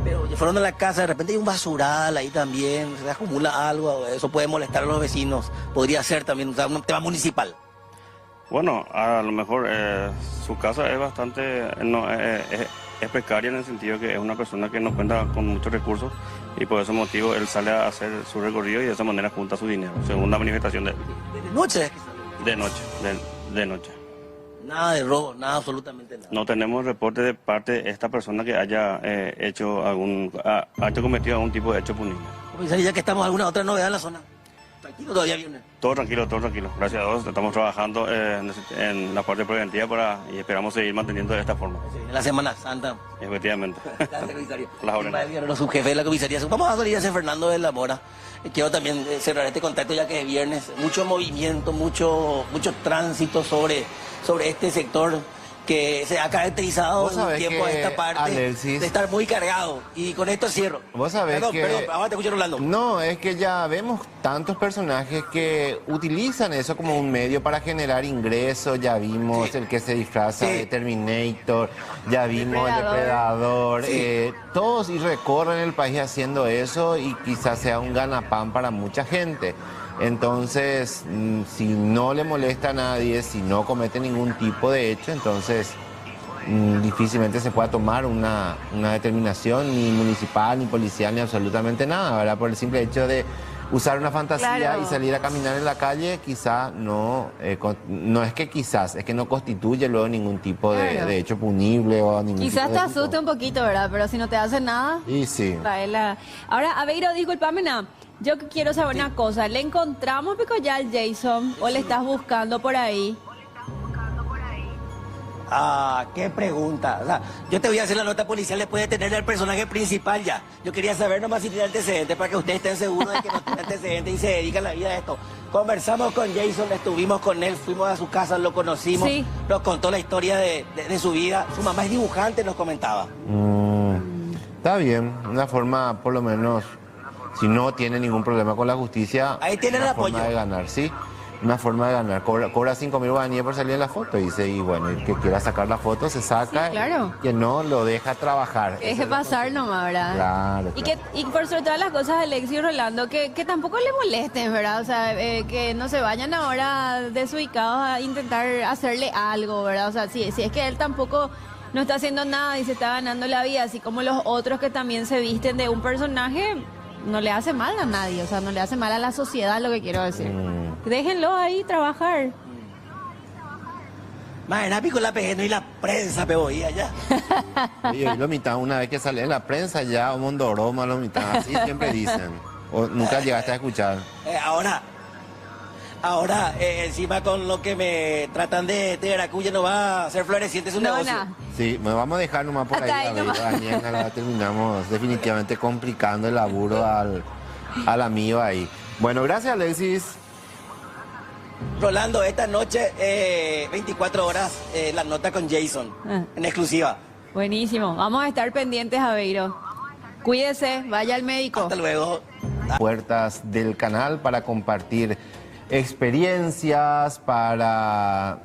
Pero fueron a la casa, de repente hay un basural ahí también, se acumula algo, eso puede molestar a los vecinos, podría ser también, o sea, un tema municipal. Bueno, a lo mejor su casa es bastante, es precaria en el sentido que es una persona que no cuenta con muchos recursos, y por ese motivo él sale a hacer su recorrido y de esa manera junta su dinero, según la manifestación de él. ¿De noche? De noche. Nada de robo, nada, absolutamente nada. No tenemos reporte de parte de esta persona que haya cometido algún tipo de hecho punible. Comisario, ya que estamos, ¿alguna otra novedad en la zona? Tranquilo todavía viernes. Todo tranquilo, todo tranquilo. Gracias a Dios, estamos trabajando en la parte preventiva y esperamos seguir manteniendo de esta forma. En la Semana Santa. Efectivamente. Gracias, comisario. Las órdenes. Los subjefes de la comisaría. Vamos a salir a San Fernando de la Mora. Quiero también cerrar este contacto ya que es viernes. Mucho movimiento, mucho tránsito sobre este sector que se ha caracterizado en un tiempo a esta parte, Alexis, de estar muy cargado. Y con esto cierro. Vos sabés Perdón, ahora te escucho, Rolando. No, es que ya vemos tantos personajes que utilizan eso como un medio para generar ingresos. Ya vimos el que se disfraza de Terminator, ya vimos el Depredador. Todos y recorren el país haciendo eso y quizás sea un ganapán para mucha gente. Entonces, si no le molesta a nadie, si no comete ningún tipo de hecho, entonces difícilmente se pueda tomar una determinación ni municipal, ni policial, ni absolutamente nada, ¿verdad? Por el simple hecho de usar una fantasía y salir a caminar en la calle, quizá no es que quizás, es que no constituye luego ningún tipo de hecho punible o ningún Quizás tipo te de asuste un poquito, ¿verdad? Pero si no te hace nada... Y sí. Ahora, Aveiro, discúlpame, yo quiero saber una cosa. ¿Le encontramos pico ya al Jason o le estás buscando por ahí? Ah, qué pregunta. O sea, yo te voy a hacer la nota policial después de tener al personaje principal ya. Yo quería saber nomás si tiene antecedentes para que ustedes estén seguros de que no tiene antecedentes y se dedica a la vida a esto. Conversamos con Jason, estuvimos con él, fuimos a su casa, lo conocimos, nos contó la historia de su vida. Su mamá es dibujante, nos comentaba. Está bien, una forma por lo menos... Si no tiene ningún problema con la justicia, ahí tienen el apoyo. Forma de ganar, sí. Una forma de ganar. Cobra 5.000 guaraníes por salir en la foto. Dice, y bueno, el que quiera sacar la foto se saca. Sí, claro. Que no lo deja trabajar. Deje pasar nomás, ¿verdad? Claro. Y por sobre todas las cosas, Alexis y Rolando, que tampoco le molesten, ¿verdad? O sea, que no se vayan ahora desubicados a intentar hacerle algo, ¿verdad? O sea, si es que él tampoco no está haciendo nada y se está ganando la vida, así como los otros que también se visten de un personaje... No le hace mal a nadie, o sea, no le hace mal a la sociedad, lo que quiero decir. Déjenlo ahí trabajar. Más pico la pegué, no y la prensa peboía ya. Oye, lo mitad, una vez que sale en la prensa ya, un mondoroma lo mitad, así siempre dicen. O nunca llegaste a escuchar. Ahora, encima con lo que me tratan de Veracruz ya no va a ser floreciente su negocio. Sí, me vamos a dejar nomás por ahí, mañana terminamos definitivamente complicando el laburo al amigo ahí. Bueno, gracias, Alexis. Rolando, esta noche, 24 horas, la nota con Jason, en exclusiva. Buenísimo, vamos a estar pendientes, Aveiro. Cuídese, vaya al médico. Hasta luego. Puertas del canal para compartir experiencias, para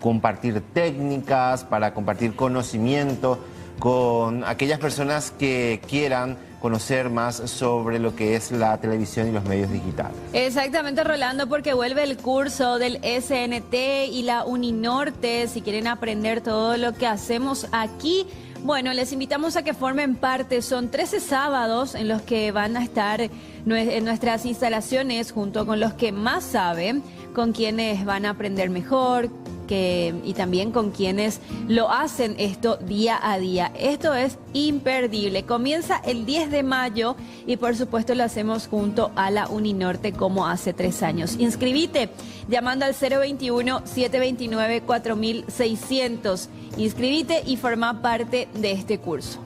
compartir técnicas, para compartir conocimiento con aquellas personas que quieran conocer más sobre lo que es la televisión y los medios digitales. Exactamente, Rolando, porque vuelve el curso del SNT y la Uninorte. Si quieren aprender todo lo que hacemos aquí, bueno, les invitamos a que formen parte. Son 13 sábados en los que van a estar en nuestras instalaciones junto con los que más saben, con quienes van a aprender mejor y también con quienes lo hacen esto día a día. Esto es imperdible. Comienza el 10 de mayo y por supuesto lo hacemos junto a la Uninorte como hace 3 años. Inscribite llamando al 021-729-4600. Inscribite y forma parte de este curso.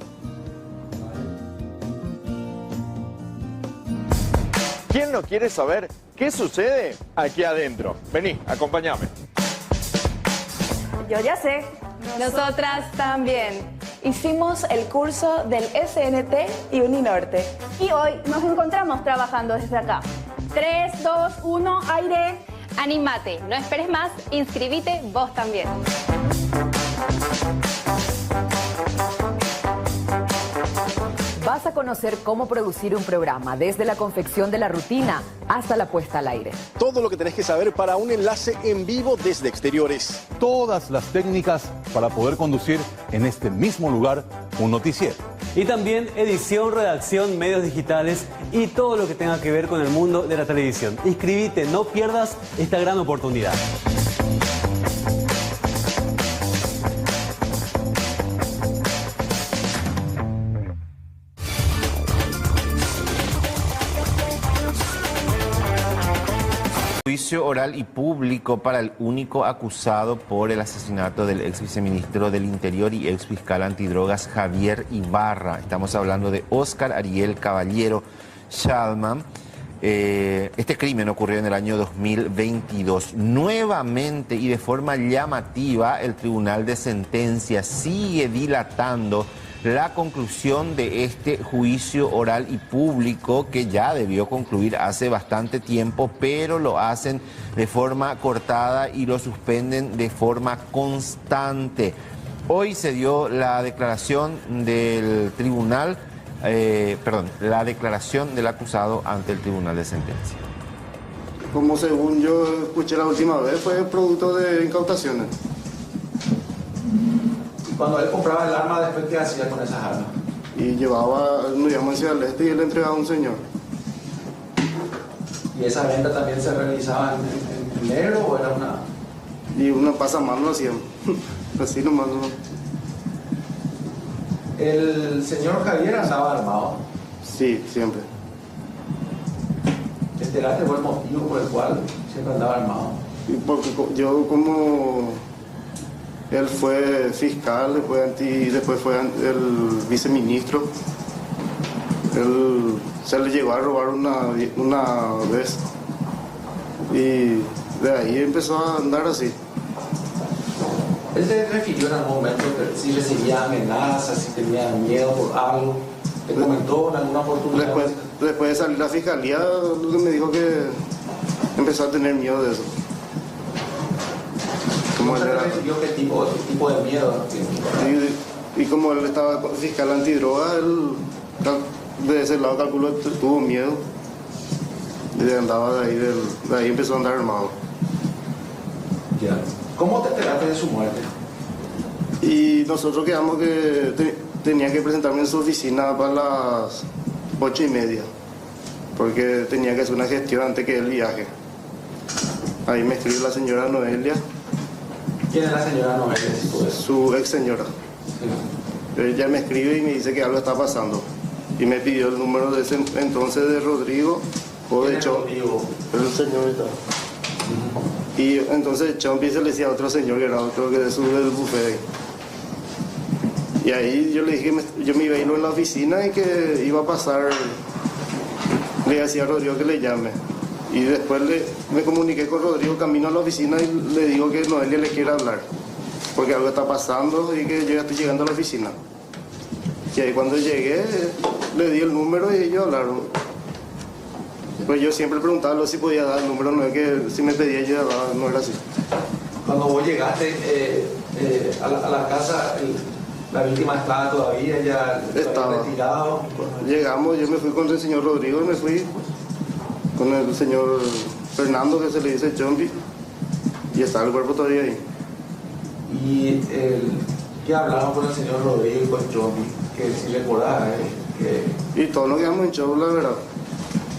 ¿Quién no quiere saber qué sucede aquí adentro? Vení, acompáñame. Yo ya sé. Nosotras también. Hicimos el curso del SNT y Uninorte. Y hoy nos encontramos trabajando desde acá. 3, 2, 1, aire. Anímate, no esperes más, inscribite vos también. Vas a conocer cómo producir un programa, desde la confección de la rutina hasta la puesta al aire. Todo lo que tenés que saber para un enlace en vivo desde exteriores. Todas las técnicas para poder conducir en este mismo lugar un noticiero. Y también edición, redacción, medios digitales y todo lo que tenga que ver con el mundo de la televisión. Inscribite, no pierdas esta gran oportunidad. Juicio oral y público para el único acusado por el asesinato del ex viceministro del Interior y ex fiscal antidrogas Javier Ibarra. Estamos hablando de Óscar Ariel Caballero Shalman. Este crimen ocurrió en el año 2022. Nuevamente y de forma llamativa, el Tribunal de Sentencia sigue dilatando la conclusión de este juicio oral y público que ya debió concluir hace bastante tiempo, pero lo hacen de forma cortada y lo suspenden de forma constante. Hoy se dio la declaración del tribunal, la declaración del acusado ante el Tribunal de Sentencia. Como según yo escuché la última vez, fue producto de incautaciones. Cuando él compraba el arma, después ¿qué hacía con esas armas? Y nos íbamos hacia el este y él entregaba a un señor. ¿Y esa venta también se realizaba en negro o era una...? Y una pasamano lo hacían, así nomás. ¿No? ¿El señor Javier andaba armado? Sí, siempre. ¿Te enteraste por el motivo por el cual siempre andaba armado? Y porque yo como... Él fue fiscal, después fue el viceministro. Él se le llegó a robar una vez. Y de ahí empezó a andar así. ¿Él te refirió en algún momento que si recibía amenazas, si tenía miedo por algo? ¿Te comentó en alguna oportunidad? Después de salir la fiscalía, me dijo que empezó a tener miedo de eso. ¿Cómo te refirió qué tipo de miedo? Y como él estaba fiscal antidroga, él de ese lado calculo tuvo miedo. Y andaba de ahí empezó a andar armado. Ya. ¿Cómo te enteraste de su muerte? Y nosotros quedamos que tenía que presentarme en su oficina para las 8:30, porque tenía que hacer una gestión antes que el viaje. Ahí me escribió la señora Noelia. ¿Quién es la señora Noelia? Su ex señora. Sí. Ella me escribe y me dice que algo está pasando. Y me pidió el número de ese entonces de Rodrigo o de Chompi. El señor estaba. Y entonces Chompi se le decía a otro señor que era otro que del buffet. Y ahí yo le dije que yo me iba a ir en la oficina y que iba a pasar. Le decía a Rodrigo que le llame. Y después me comuniqué con Rodrigo camino a la oficina y le digo que Noelia le quiere hablar. Porque algo está pasando y que yo ya estoy llegando a la oficina. Y ahí cuando llegué, le di el número y ellos hablaron. Pues yo siempre preguntaba si podía dar el número, no es que si me pedía yo daba, no era así. Cuando vos llegaste a la casa, la víctima estaba todavía, ya estaba retirado. Llegamos, yo me fui con el señor Rodrigo y me fui con el señor Fernando, que se le dice Chompi, y estaba el cuerpo todavía ahí. ¿Y qué hablaban con el señor Rodrigo y con Chompi? Que si recordaba, Y todos nos quedamos en shock, la verdad.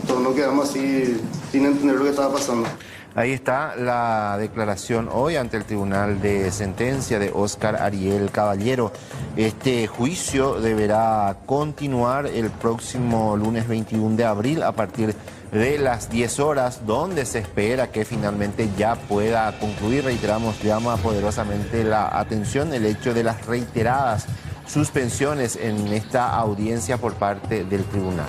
Todos nos quedamos así, sin entender lo que estaba pasando. Ahí está la declaración hoy ante el Tribunal de Sentencia de Óscar Ariel Caballero. Este juicio deberá continuar el próximo lunes 21 de abril a partir de las 10 horas, donde se espera que finalmente ya pueda concluir. Reiteramos, llama poderosamente la atención el hecho de las reiteradas suspensiones en esta audiencia por parte del tribunal.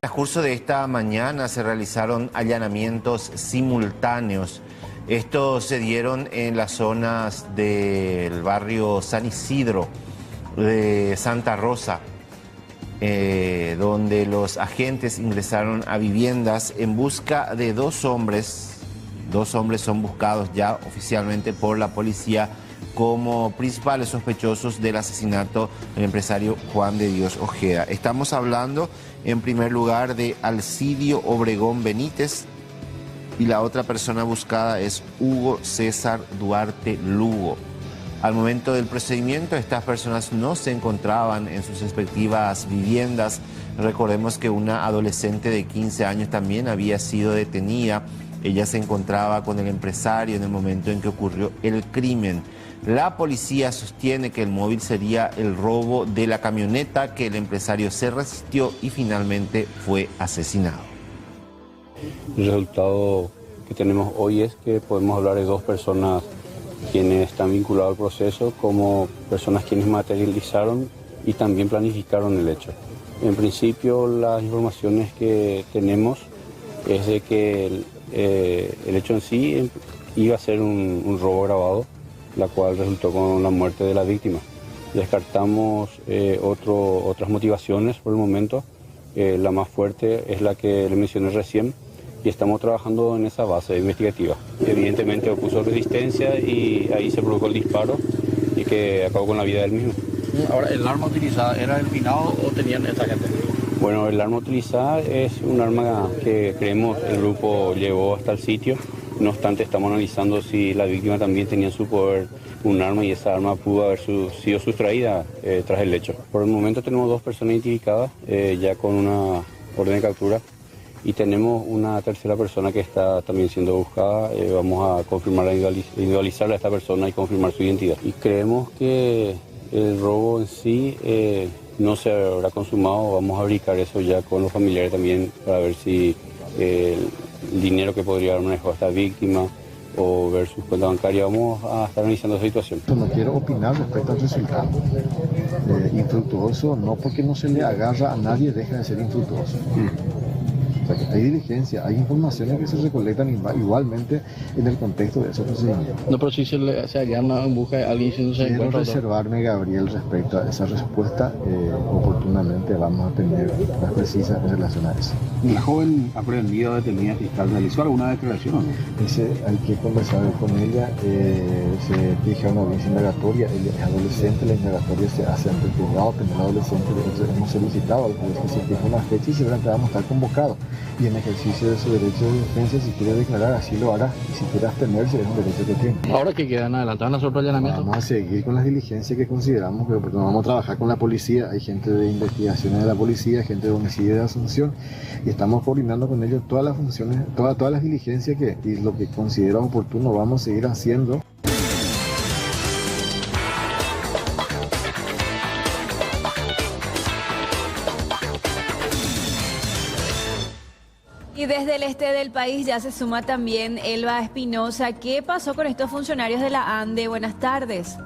En el curso de esta mañana se realizaron allanamientos simultáneos. Estos se dieron en las zonas del barrio San Isidro de Santa Rosa, donde los agentes ingresaron a viviendas en busca de dos hombres. Dos hombres son buscados ya oficialmente por la policía como principales sospechosos del asesinato del empresario Juan de Dios Ojeda. Estamos hablando en primer lugar de Alcidio Obregón Benítez y la otra persona buscada es Hugo César Duarte Lugo. Al momento del procedimiento, estas personas no se encontraban en sus respectivas viviendas. Recordemos que una adolescente de 15 años también había sido detenida. Ella se encontraba con el empresario en el momento en que ocurrió el crimen. La policía sostiene que el móvil sería el robo de la camioneta, que el empresario se resistió y finalmente fue asesinado. El resultado que tenemos hoy es que podemos hablar de dos personas quienes están vinculados al proceso como personas quienes materializaron y también planificaron el hecho. En principio, las informaciones que tenemos es de que el hecho en sí iba a ser un robo grabado, la cual resultó con la muerte de la víctima. Descartamos otras motivaciones por el momento. La más fuerte es la que le mencioné recién y estamos trabajando en esa base investigativa. Evidentemente opuso resistencia y ahí se provocó el disparo y que acabó con la vida del mismo. Ahora, ¿el arma utilizada era el minado o tenían esta gente? Bueno, el arma utilizada es un arma que creemos el grupo llevó hasta el sitio. No obstante, estamos analizando si la víctima también tenía en su poder un arma y esa arma pudo haber sido sustraída tras el hecho. Por el momento tenemos dos personas identificadas ya con una orden de captura y tenemos una tercera persona que está también siendo buscada. Vamos a confirmar, individualizarla a esta persona y confirmar su identidad. Y creemos que el robo en sí no se habrá consumado. Vamos a verificar eso ya con los familiares también para ver si el dinero que podría haber manejado esta víctima o ver sus cuentas bancarias. Vamos a estar analizando esa situación. No quiero opinar respecto al resultado. Infructuoso, no porque no se le agarra a nadie deja de ser infructuoso. O sea, que hay diligencia, hay informaciones que se recolectan igualmente en el contexto de esos procedimientos. No, pero si se llama en busca de alguien si no se encuentra. Quiero reservarme, Gabriel, respecto a esa respuesta. Oportunamente vamos a tener más precisas en relación a eso. ¿La joven aprehendida o detenida fiscal realizó alguna declaración? Hay que conversar con ella. Se fija una audiencia indagatoria. Ella es adolescente, la indagatoria se hace ante el juzgado penal adolescente. Entonces hemos solicitado al juez que se fije una fecha y seguramente vamos a estar convocados. Y en ejercicio de su derecho de defensa, si quiere declarar, así lo hará. Y si quiere abstenerse, es un derecho que tiene. Ahora que quedan adelantados en otro allanamiento. Vamos a seguir con las diligencias que consideramos que vamos a trabajar con la policía. Hay gente de investigaciones de la policía, gente de homicidio de Asunción, y estamos coordinando con ellos todas las funciones, todas las diligencias y lo que consideramos oportuno vamos a seguir haciendo. Y desde el este del país ya se suma también Elba Espinosa. ¿Qué pasó con estos funcionarios de la ANDE? Buenas tardes.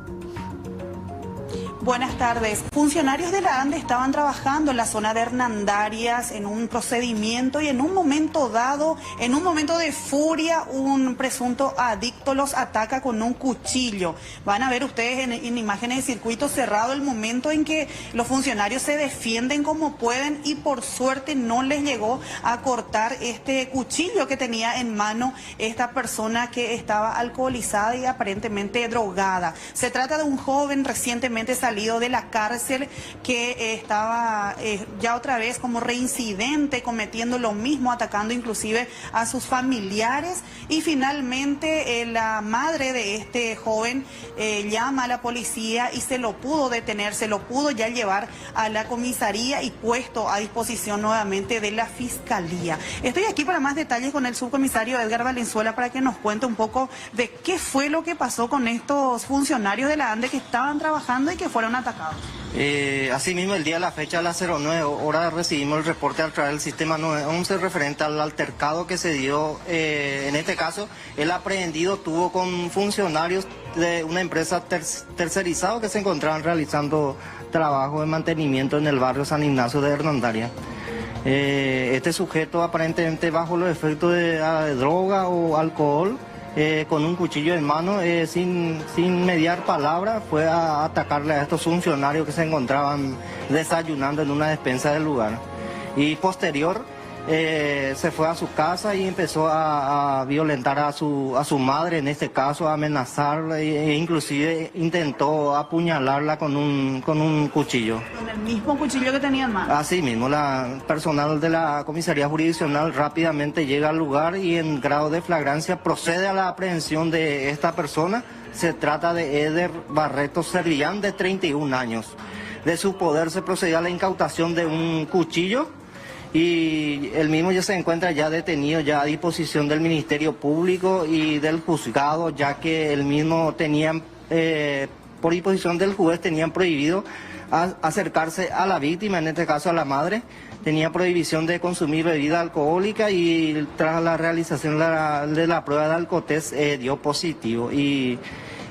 Buenas tardes. Funcionarios de la ANDE estaban trabajando en la zona de Hernandarias en un procedimiento y en un momento dado, en un momento de furia, un presunto adicto los ataca con un cuchillo. Van a ver ustedes en imágenes de circuito cerrado el momento en que los funcionarios se defienden como pueden y por suerte no les llegó a cortar este cuchillo que tenía en mano esta persona que estaba alcoholizada y aparentemente drogada. Se trata de un joven recientemente salido de la cárcel que estaba ya otra vez como reincidente, cometiendo lo mismo, atacando inclusive a sus familiares, y finalmente la madre de este joven llama a la policía y se lo pudo detener, se lo pudo ya llevar a la comisaría y puesto a disposición nuevamente de la fiscalía. Estoy aquí para más detalles con el subcomisario Edgar Valenzuela para que nos cuente un poco de qué fue lo que pasó con estos funcionarios de la ANDE que estaban trabajando y que fueron atacados. Asimismo, el día de la fecha, a las 09 horas, recibimos el reporte a través del sistema 911 referente al altercado que se dio. En este caso, el aprehendido tuvo con funcionarios de una empresa tercerizada que se encontraban realizando trabajo de mantenimiento en el barrio San Ignacio de Hernandaria. Este sujeto, aparentemente bajo los efectos de droga o alcohol, con un cuchillo en mano, sin mediar palabra, fue a atacarle a estos funcionarios que se encontraban desayunando en una despensa del lugar. Y posterior se fue a su casa y empezó a violentar a su madre, en este caso, a amenazarla e inclusive intentó apuñalarla con un cuchillo. ¿Con el mismo cuchillo que tenía en mano? Así mismo, la personal de la comisaría jurisdiccional rápidamente llega al lugar y en grado de flagrancia procede a la aprehensión de esta persona. Se trata de Eder Barreto Servillán, de 31 años. De su poder se procedió a la incautación de un cuchillo y el mismo ya se encuentra ya detenido, ya a disposición del Ministerio Público y del juzgado, ya que el mismo tenían, por disposición del juez, tenían prohibido acercarse a la víctima, en este caso a la madre. Tenía prohibición de consumir bebida alcohólica y tras la realización de la prueba de alcotest dio positivo. Y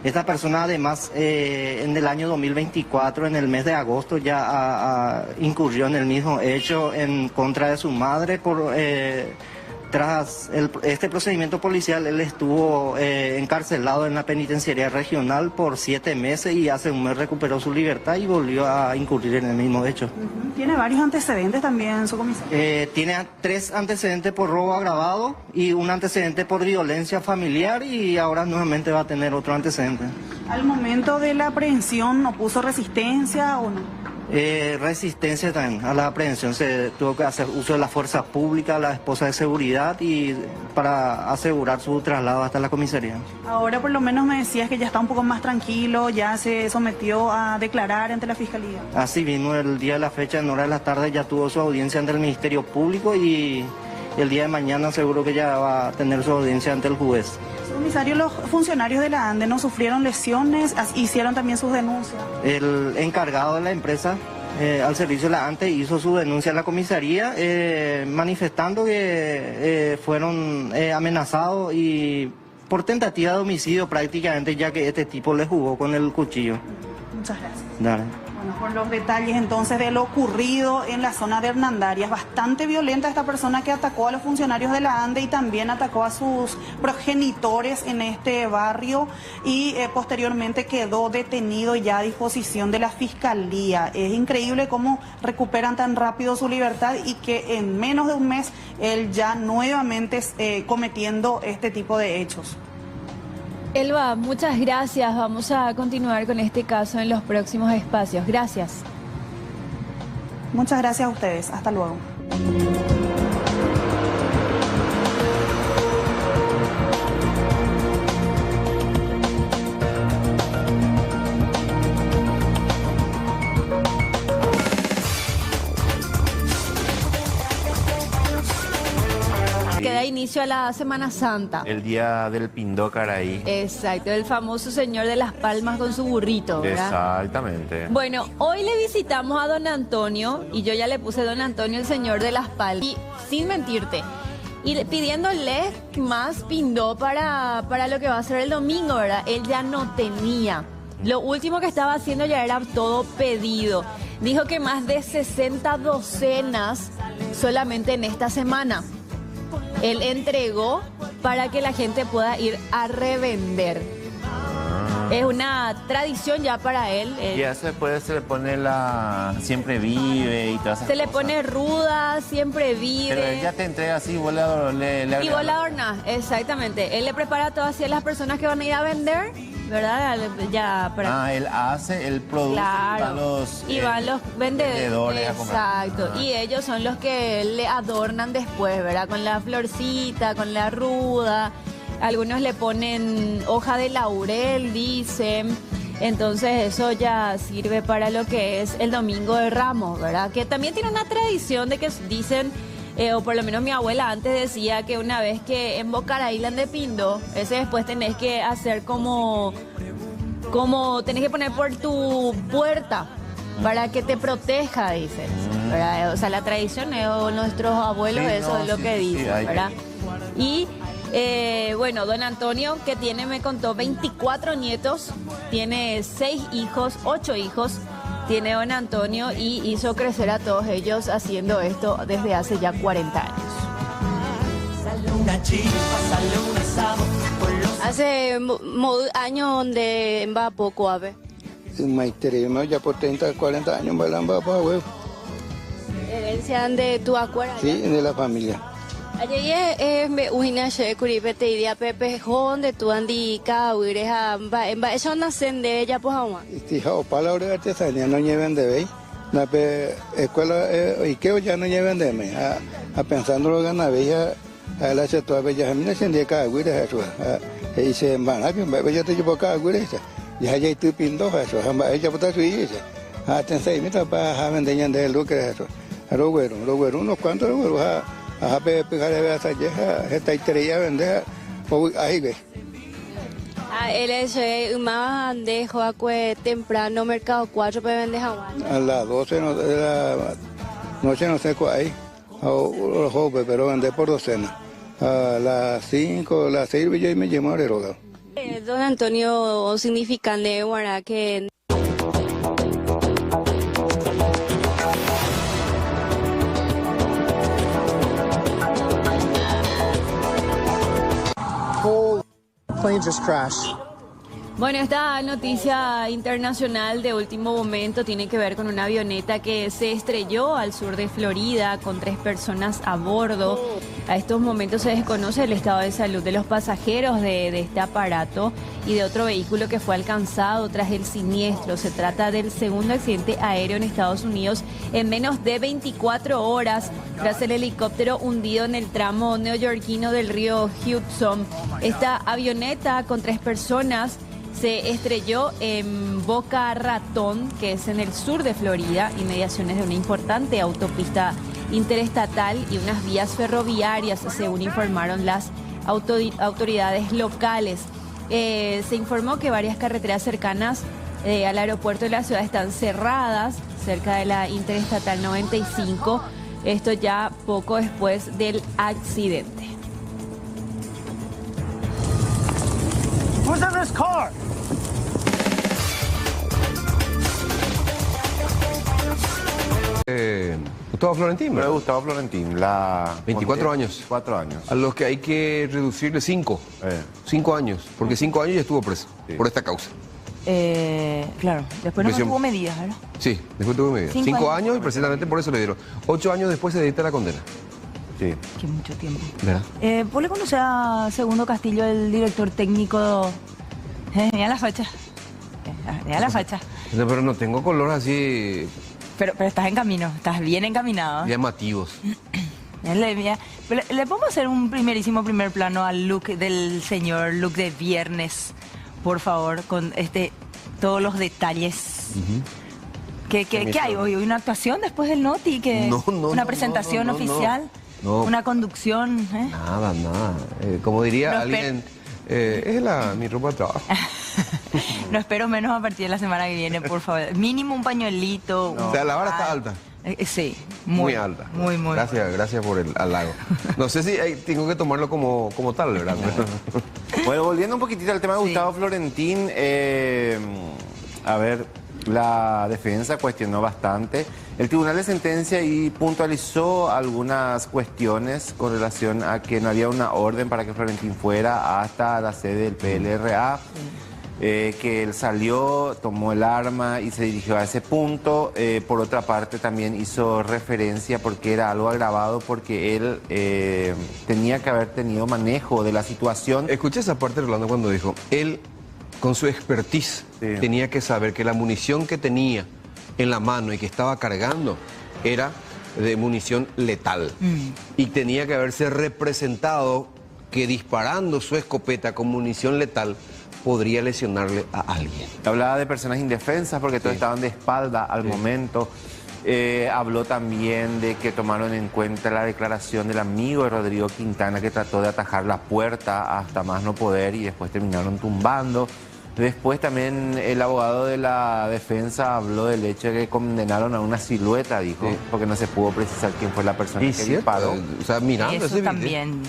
esta persona además en el año 2024, en el mes de agosto, ya incurrió en el mismo hecho en contra de su madre. Tras este procedimiento policial, él estuvo encarcelado en la penitenciaría regional por 7 meses y hace un mes recuperó su libertad y volvió a incurrir en el mismo hecho. Tiene varios antecedentes también, su comisario. Tiene 3 antecedentes por robo agravado y un antecedente por violencia familiar y ahora nuevamente va a tener otro antecedente. ¿Al momento de la aprehensión no puso resistencia o no? Resistencia también a la aprehensión, se tuvo que hacer uso de la fuerza pública, la esposa de seguridad y para asegurar su traslado hasta la comisaría. Ahora por lo menos me decías que ya está un poco más tranquilo, ya se sometió a declarar ante la fiscalía. Así mismo, el día de la fecha, en hora de la tarde, ya tuvo su audiencia ante el Ministerio Público y el día de mañana seguro que ya va a tener su audiencia ante el juez. Comisario, los funcionarios de la ANDE no sufrieron lesiones, hicieron también sus denuncias. El encargado de la empresa al servicio de la ANDE hizo su denuncia a la comisaría manifestando que fueron amenazados y por tentativa de homicidio prácticamente, ya que este tipo le jugó con el cuchillo. Muchas gracias. Dale. Bueno, por los detalles entonces de lo ocurrido en la zona de Hernandarias, bastante violenta esta persona que atacó a los funcionarios de la ANDE y también atacó a sus progenitores en este barrio y posteriormente quedó detenido ya a disposición de la fiscalía. Es increíble cómo recuperan tan rápido su libertad y que en menos de un mes él ya nuevamente cometiendo este tipo de hechos. Elba, muchas gracias. Vamos a continuar con este caso en los próximos espacios. Gracias. Muchas gracias a ustedes. Hasta luego. Que da inicio a la Semana Santa. El día del Pindócaray. Exacto, el famoso señor de las palmas con su burrito, ¿verdad? Exactamente. Bueno, hoy le visitamos a don Antonio y yo ya le puse don Antonio el señor de las palmas. Y sin mentirte, y pidiéndole más pindó para lo que va a ser el domingo, ¿verdad? Él ya no tenía. Lo último que estaba haciendo ya era todo pedido. Dijo que más de 60 docenas solamente en esta semana. Él entregó para que la gente pueda ir a revender. Es una tradición ya para él. Ya se le pone la siempre vive y todas esas Se le cosas. pone ruda, siempre vive. Pero él ya te entrega así, vos le y vos la adornás, exactamente. Él le prepara todo así a las personas que van a ir a vender, ¿verdad? Ya para... él hace el producto, claro. Y van los vendedores a comprar. Exacto. Y ellos son los que le adornan después, ¿verdad? Con la florcita, con la ruda. Algunos le ponen hoja de laurel, dicen. Entonces eso ya sirve para lo que es el Domingo de Ramos, ¿verdad? Que también tiene una tradición de que dicen, o por lo menos mi abuela antes decía que una vez que en Bocarailan de Pindo, ese después tenés que hacer como tenés que poner por tu puerta para que te proteja, dicen, ¿verdad? O sea, la tradición de nuestros abuelos, sí, eso es lo que dicen, ¿verdad? Y bueno, don Antonio, que me contó 24 nietos, tiene 6 hijos, 8 hijos, tiene don Antonio y hizo crecer a todos ellos haciendo esto desde hace ya 40 años. Hace años donde va poco a ver. Ya por 30, 40 años va para huevo. ¿Herencia de tu acuerdo? Sí, de la familia. Ayer es una curipe te idea Pepe donde tú andi cahuires va eso nacen de ella pues aún. Tija o palabra de artesanía no lleven de vey. Na pe escuela y que ya no lleven de me a pensando lo gana bella a la se toda bella a mí no se de cahuires eso. Y se van a bien ya te llevo cahuires. Ya ya tú pindo eso. Ella puta su hija. Atención, mira para vender de lucro eso. Roguero, unos cuantos rogueros, a pegar a esa yeja, esta estrella vender, ahí ve. Él es más de juego temprano, mercado 4 para vender Hawái. A las 12 de la noche no sé cuál hay, pero vender por docena. A las 5, las 6 yo me llamo a Roga. Don Antonio, significante, ¿verdad? Que plane just crashed. Bueno, esta noticia internacional de último momento tiene que ver con una avioneta que se estrelló al sur de Florida con 3 personas a bordo. A estos momentos se desconoce el estado de salud de los pasajeros de este aparato y de otro vehículo que fue alcanzado tras el siniestro. Se trata del segundo accidente aéreo en Estados Unidos en menos de 24 horas tras el helicóptero hundido en el tramo neoyorquino del río Hudson. Esta avioneta con 3 personas se estrelló en Boca Ratón, que es en el sur de Florida, inmediaciones de una importante autopista interestatal y unas vías ferroviarias, según informaron las autoridades locales. Se informó que varias carreteras cercanas al aeropuerto de la ciudad están cerradas, cerca de la interestatal 95, esto ya poco después del accidente. Who's in this car? Gustavo Florentín, ¿verdad? Gustavo Florentín, 24 años. 4 años. A los que hay que reducirle 5. 5 años, porque 5 años ya estuvo preso por esta causa. Claro, después no tuvo medidas, ¿verdad? Sí, después tuvo medidas. 5 años y precisamente por eso le dieron. 8 años después se dicta la condena. Sí. Que mucho tiempo. ¿Verdad? ¿Vos le conocés a Segundo Castillo, el director técnico? Mira la facha. Mira la facha. Pero no tengo color así... Pero estás en camino, estás bien encaminado. Llamativos. Le podemos hacer un primer plano al look del señor, look de viernes, por favor, con todos los detalles. ¿Qué hay hoy? ¿Una actuación después del Noti? ¿Una presentación oficial? No. ¿Una conducción? Nada. Como diría alguien, es mi ropa de trabajo. No espero menos a partir de la semana que viene, por favor. Mínimo un pañuelito. O sea, la vara está alta. Sí, muy alta. Muy. Gracias por el halago. No sé si tengo que tomarlo como tal, ¿verdad? Bueno, volviendo un poquitito al tema de Gustavo Florentín, a ver, la defensa cuestionó bastante. El tribunal de sentencia y puntualizó algunas cuestiones con relación a que no había una orden para que Florentín fuera hasta la sede del PLRA. Que él salió, tomó el arma y se dirigió a ese punto. Por otra parte también hizo referencia porque era algo agravado porque él tenía que haber tenido manejo de la situación. Escuché esa parte, Rolando, cuando dijo, él con su expertise tenía que saber que la munición que tenía en la mano y que estaba cargando era de munición letal. Y tenía que haberse representado que disparando su escopeta con munición letal podría lesionarle a alguien. Hablaba de personas indefensas porque todos estaban de espalda al momento. Habló también de que tomaron en cuenta la declaración del amigo de Rodrigo Quintana que trató de atajar la puerta hasta más no poder y después terminaron tumbando. Después también el abogado de la defensa habló del hecho de que condenaron a una silueta, dijo, porque no se pudo precisar quién fue la persona que disparó. O sea, mirando eso también...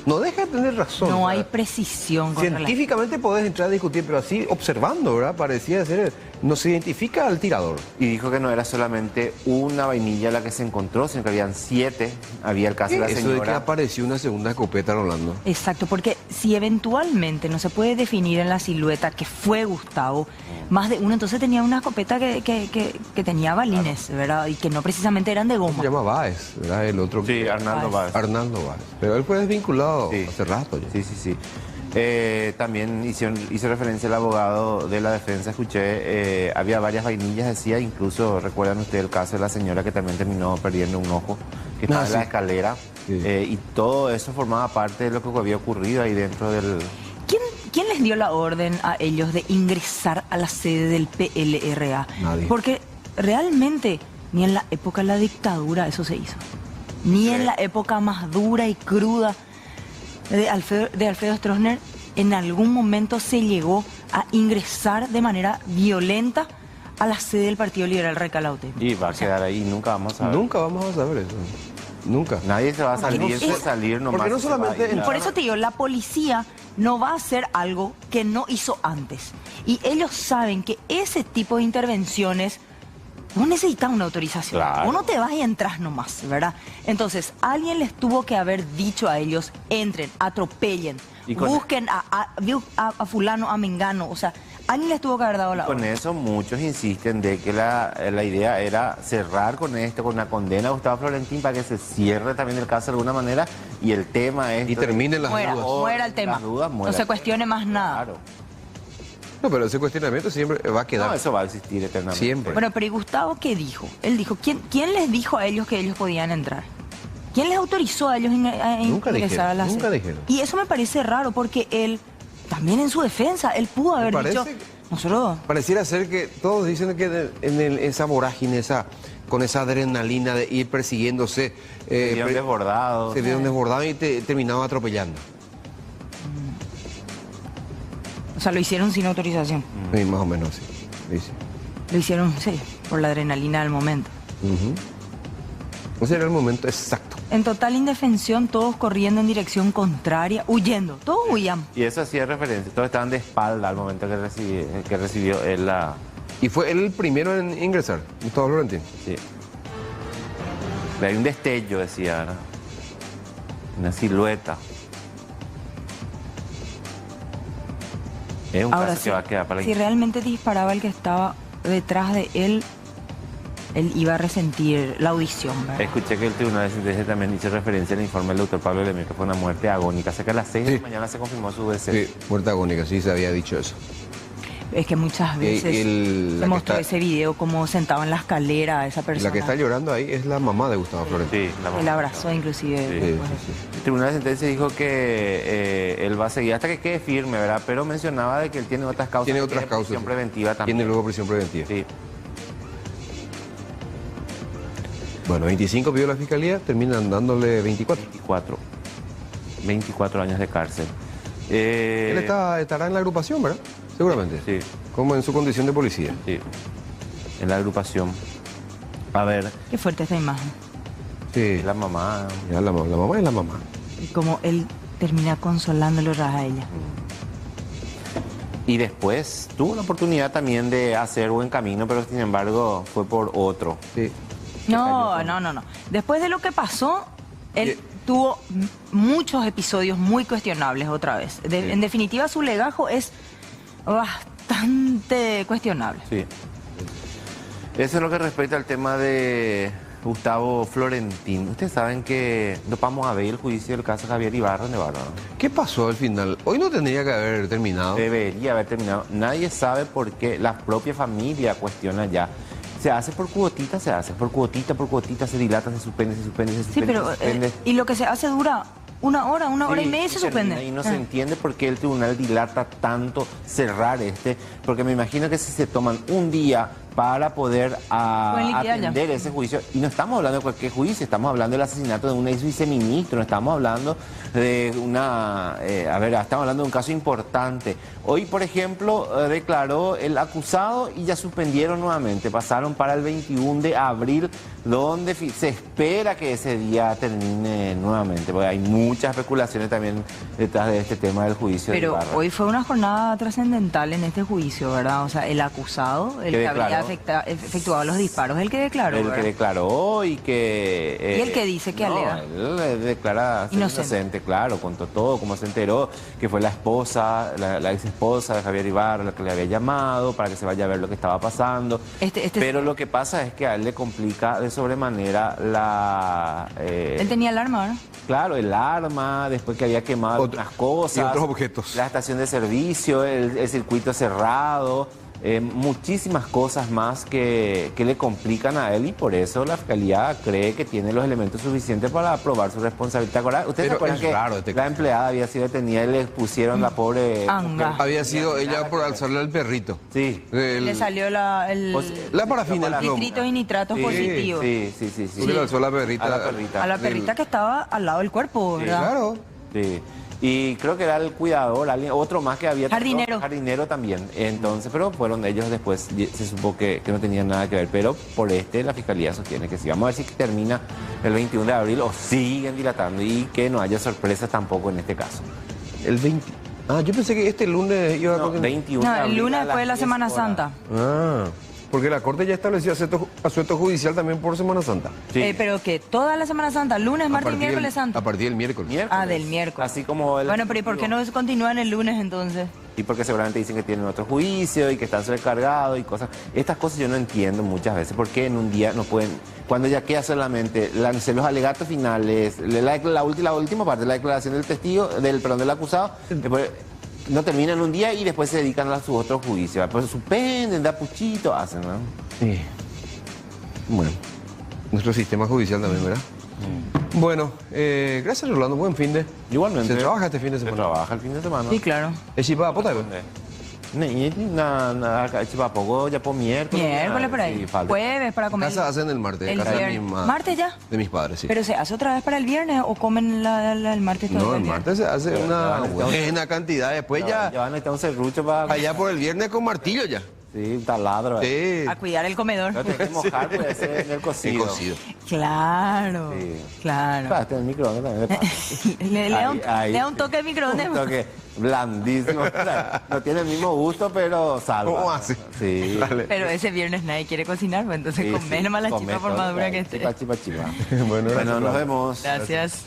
No deja de tener razón. No hay precisión. Científicamente podés entrar a discutir, pero así observando, ¿verdad? Parecía ser... No se identifica al tirador. Y dijo que no era solamente una vainilla la que se encontró, sino que habían 7. Había el caso de la señora. Eso de que apareció una segunda escopeta, Rolando. Exacto, porque si eventualmente no se puede definir en la silueta que fue Gustavo, más de uno, entonces tenía una escopeta que tenía balines, ¿verdad? Y que no precisamente eran de goma. Se llama Báez, ¿verdad? El otro. Sí, Arnaldo Báez. Arnaldo Báez. Pero él fue desvinculado hace rato ya. Sí. También hizo referencia al abogado de la defensa, escuché, había varias vainillas, decía, incluso recuerdan ustedes el caso de la señora que también terminó perdiendo un ojo, que estaba en la escalera, y todo eso formaba parte de lo que había ocurrido ahí dentro del... ¿Quién les dio la orden a ellos de ingresar a la sede del PLRA? Nadie. Porque realmente Ni en la época de la dictadura eso se hizo. Ni en la época más dura y cruda de Alfredo Stroessner en algún momento se llegó a ingresar de manera violenta a la sede del Partido Liberal Recalaute. Y va a quedar ahí, nunca vamos a ver. Nunca vamos a saber eso. Nunca. Nadie se va a salir nomás. Porque no solamente... Por eso te digo, la policía no va a hacer algo que no hizo antes. Y ellos saben que ese tipo de intervenciones no necesitan una autorización. Claro. Vos no te vas y entras nomás, ¿verdad? Entonces, alguien les tuvo que haber dicho a ellos, entren, atropellen, busquen a fulano, a mengano, o sea, alguien les tuvo que haber dado la orden. Con eso muchos insisten de que la idea era cerrar con esto, con una condena a Gustavo Florentín para que se cierre también el caso de alguna manera y el tema es... Y terminen las dudas. Muera el tema. No se cuestione más nada. Claro. No, pero ese cuestionamiento siempre va a quedar. No, eso va a existir eternamente. Siempre. Bueno, pero ¿y Gustavo qué dijo? Él dijo, ¿quién les dijo a ellos que ellos podían entrar? ¿Quién les autorizó a ellos a ingresar a la sede? Nunca dijeron. Y eso me parece raro porque él, también en su defensa, él pudo haber dicho... Nosotros... Pareciera ser que todos dicen que esa vorágine, con esa adrenalina de ir persiguiéndose... se vieron desbordados. Se vieron desbordados y terminaban atropellando. O sea, lo hicieron sin autorización. Sí, más o menos, sí. Sí. Lo hicieron, sí, por la adrenalina del momento. Ese era el momento exacto. En total indefensión, todos corriendo en dirección contraria, huyendo. Todos huían. Y eso hacía referencia. Todos estaban de espalda al momento que recibió él la... ¿Y fue él el primero en ingresar, Gustavo Florentín? Sí. Hay un destello, decía, ¿verdad? Una silueta. Es un Ahora, caso que va a quedar para la... Si realmente disparaba el que estaba detrás de él iba a resentir la audición, ¿verdad? Escuché que el Tribunal de Sentencia también hizo referencia al informe del doctor Pablo Lemir, que fue una muerte agónica. Cerca a las 6 de la mañana se confirmó su deceso. Sí, muerte agónica, sí se había dicho eso. Es que muchas veces se mostró ese video como sentado en la escalera esa persona. La que está llorando ahí es la mamá de Gustavo Florentín. Sí, la mamá. Él abrazó inclusive. El Tribunal de Sentencia dijo que él va a seguir hasta que quede firme, ¿verdad? Pero mencionaba de que él tiene otras causas. Tiene otras causas. Prisión preventiva también. Tiene luego prisión preventiva. Sí. Bueno, 25 pidió la fiscalía, terminan dándole 24. 24 años de cárcel. Él estará en la agrupación, ¿verdad? Seguramente. Sí. Como en su condición de policía. Sí. En la agrupación. A ver. Qué fuerte esta imagen. Sí. La mamá. Ya, la mamá es la mamá. Y como él termina consolándolo a ella. Y después tuvo la oportunidad también de hacer buen camino, pero sin embargo fue por otro. Sí. No. Después de lo que pasó, él tuvo muchos episodios muy cuestionables otra vez. En definitiva, su legajo es bastante cuestionable. Sí. Eso es lo que respecta al tema de Gustavo Florentín. Ustedes saben que no vamos a ver el juicio del caso Javier Ibarra de Bárbaro. ¿Qué pasó al final? Hoy no tendría que haber terminado. Debería haber terminado. Nadie sabe por qué. La propia familia cuestiona ya. Se hace por cuotita, por cuotita, se dilata, se suspende. Sí, pero y lo que se hace dura una hora y media y se suspende. Y no se entiende por qué el tribunal dilata tanto cerrar porque me imagino que si se toman un día para poder atender ese juicio, y no estamos hablando de cualquier juicio, estamos hablando del asesinato de un ex viceministro, no estamos hablando de estamos hablando de un caso importante. Hoy, por ejemplo, declaró el acusado y ya suspendieron nuevamente, pasaron para el 21 de abril, donde se espera que ese día termine nuevamente, porque hay muchas especulaciones también detrás de este tema del juicio. Pero hoy fue una jornada trascendental en este juicio, ¿verdad? O sea, el acusado, el que había efectuado los disparos, el que declaró. El que declaró y que... ¿Y el que dice que alega? Él declara inocente, claro, contó todo, cómo se enteró, que fue la esposa, la ex esposa de Javier Ibarra la que le había llamado para que se vaya a ver lo que estaba pasando. Pero lo que pasa es que a él le complica de sobremanera la... él tenía el arma, ¿no? Claro, el arma, después que había quemado otras cosas. Y otros objetos. La estación de servicio, el circuito cerrado. muchísimas cosas más que le complican a él y por eso la Fiscalía cree que tiene los elementos suficientes para probar su responsabilidad. ¿Te acuerdas? ¿Ustedes se acuerdan que la empleada había sido detenida y le pusieron la pobre... Había sido ella por alzarle al perrito. Sí. Le salió la parafina, el plomo. Nitritos y nitratos positivos. Sí. Le alzó la perrita. A la perrita que estaba al lado del cuerpo, ¿verdad? Claro. Sí. Y creo que era el cuidador, otro más que había... Jardinero también. Entonces, pero fueron ellos después, se supo que no tenían nada que ver. Pero por la Fiscalía sostiene que sí. Vamos a ver si termina el 21 de abril o siguen dilatando y que no haya sorpresas tampoco en este caso. El 20... yo pensé que este lunes iba a... 21 de abril el lunes después de la Semana Santa. Porque la Corte ya estableció asueto judicial también por Semana Santa. Sí. Pero que toda la Semana Santa, lunes, martes y miércoles santo. A partir del miércoles. Del miércoles. Así como Bueno, pero ¿y por qué no continúan el lunes entonces? Y porque seguramente dicen que tienen otro juicio y que están sobrecargados y cosas. Estas cosas yo no entiendo muchas veces. ¿Por qué en un día no pueden, cuando ya queda solamente los alegatos finales, la última parte, la declaración del testigo, del acusado, después no terminan un día y después se dedican a sus otros juicios? Pues suspenden, da puchito, hacen, ¿no? Sí. Bueno, nuestro sistema judicial también, ¿verdad? Bueno, gracias Rolando, buen fin de... Igualmente. ¿Se trabaja este fin de semana? Se trabaja el fin de semana. Sí, claro. ¿Es chipa pota? Poco ya por Miércoles por ahí. Sí, jueves para comer. Casa hacen el martes. El casa viernes. ¿Martes ya? De mis padres, sí. ¿Pero se hace otra vez para el viernes o comen el martes todo? No, el martes se hace una buena cantidad. Después ya van a necesitar un serrucho para... Allá por el viernes con martillo ya. Sí, un taladro. Sí. A cuidar el comedor. No te que mojar, puede ser en el cocido. Claro. Sí. Claro. Pasa, el microondas también. le da un toque de microondas. Un toque blandísimo. O sea, no tiene el mismo gusto, pero salva. ¿Cómo así? Sí. Dale. Pero ese viernes nadie quiere cocinar, pues entonces comé nomás la chipa por madura que esté. Chipa. Bueno, nos vemos. Gracias.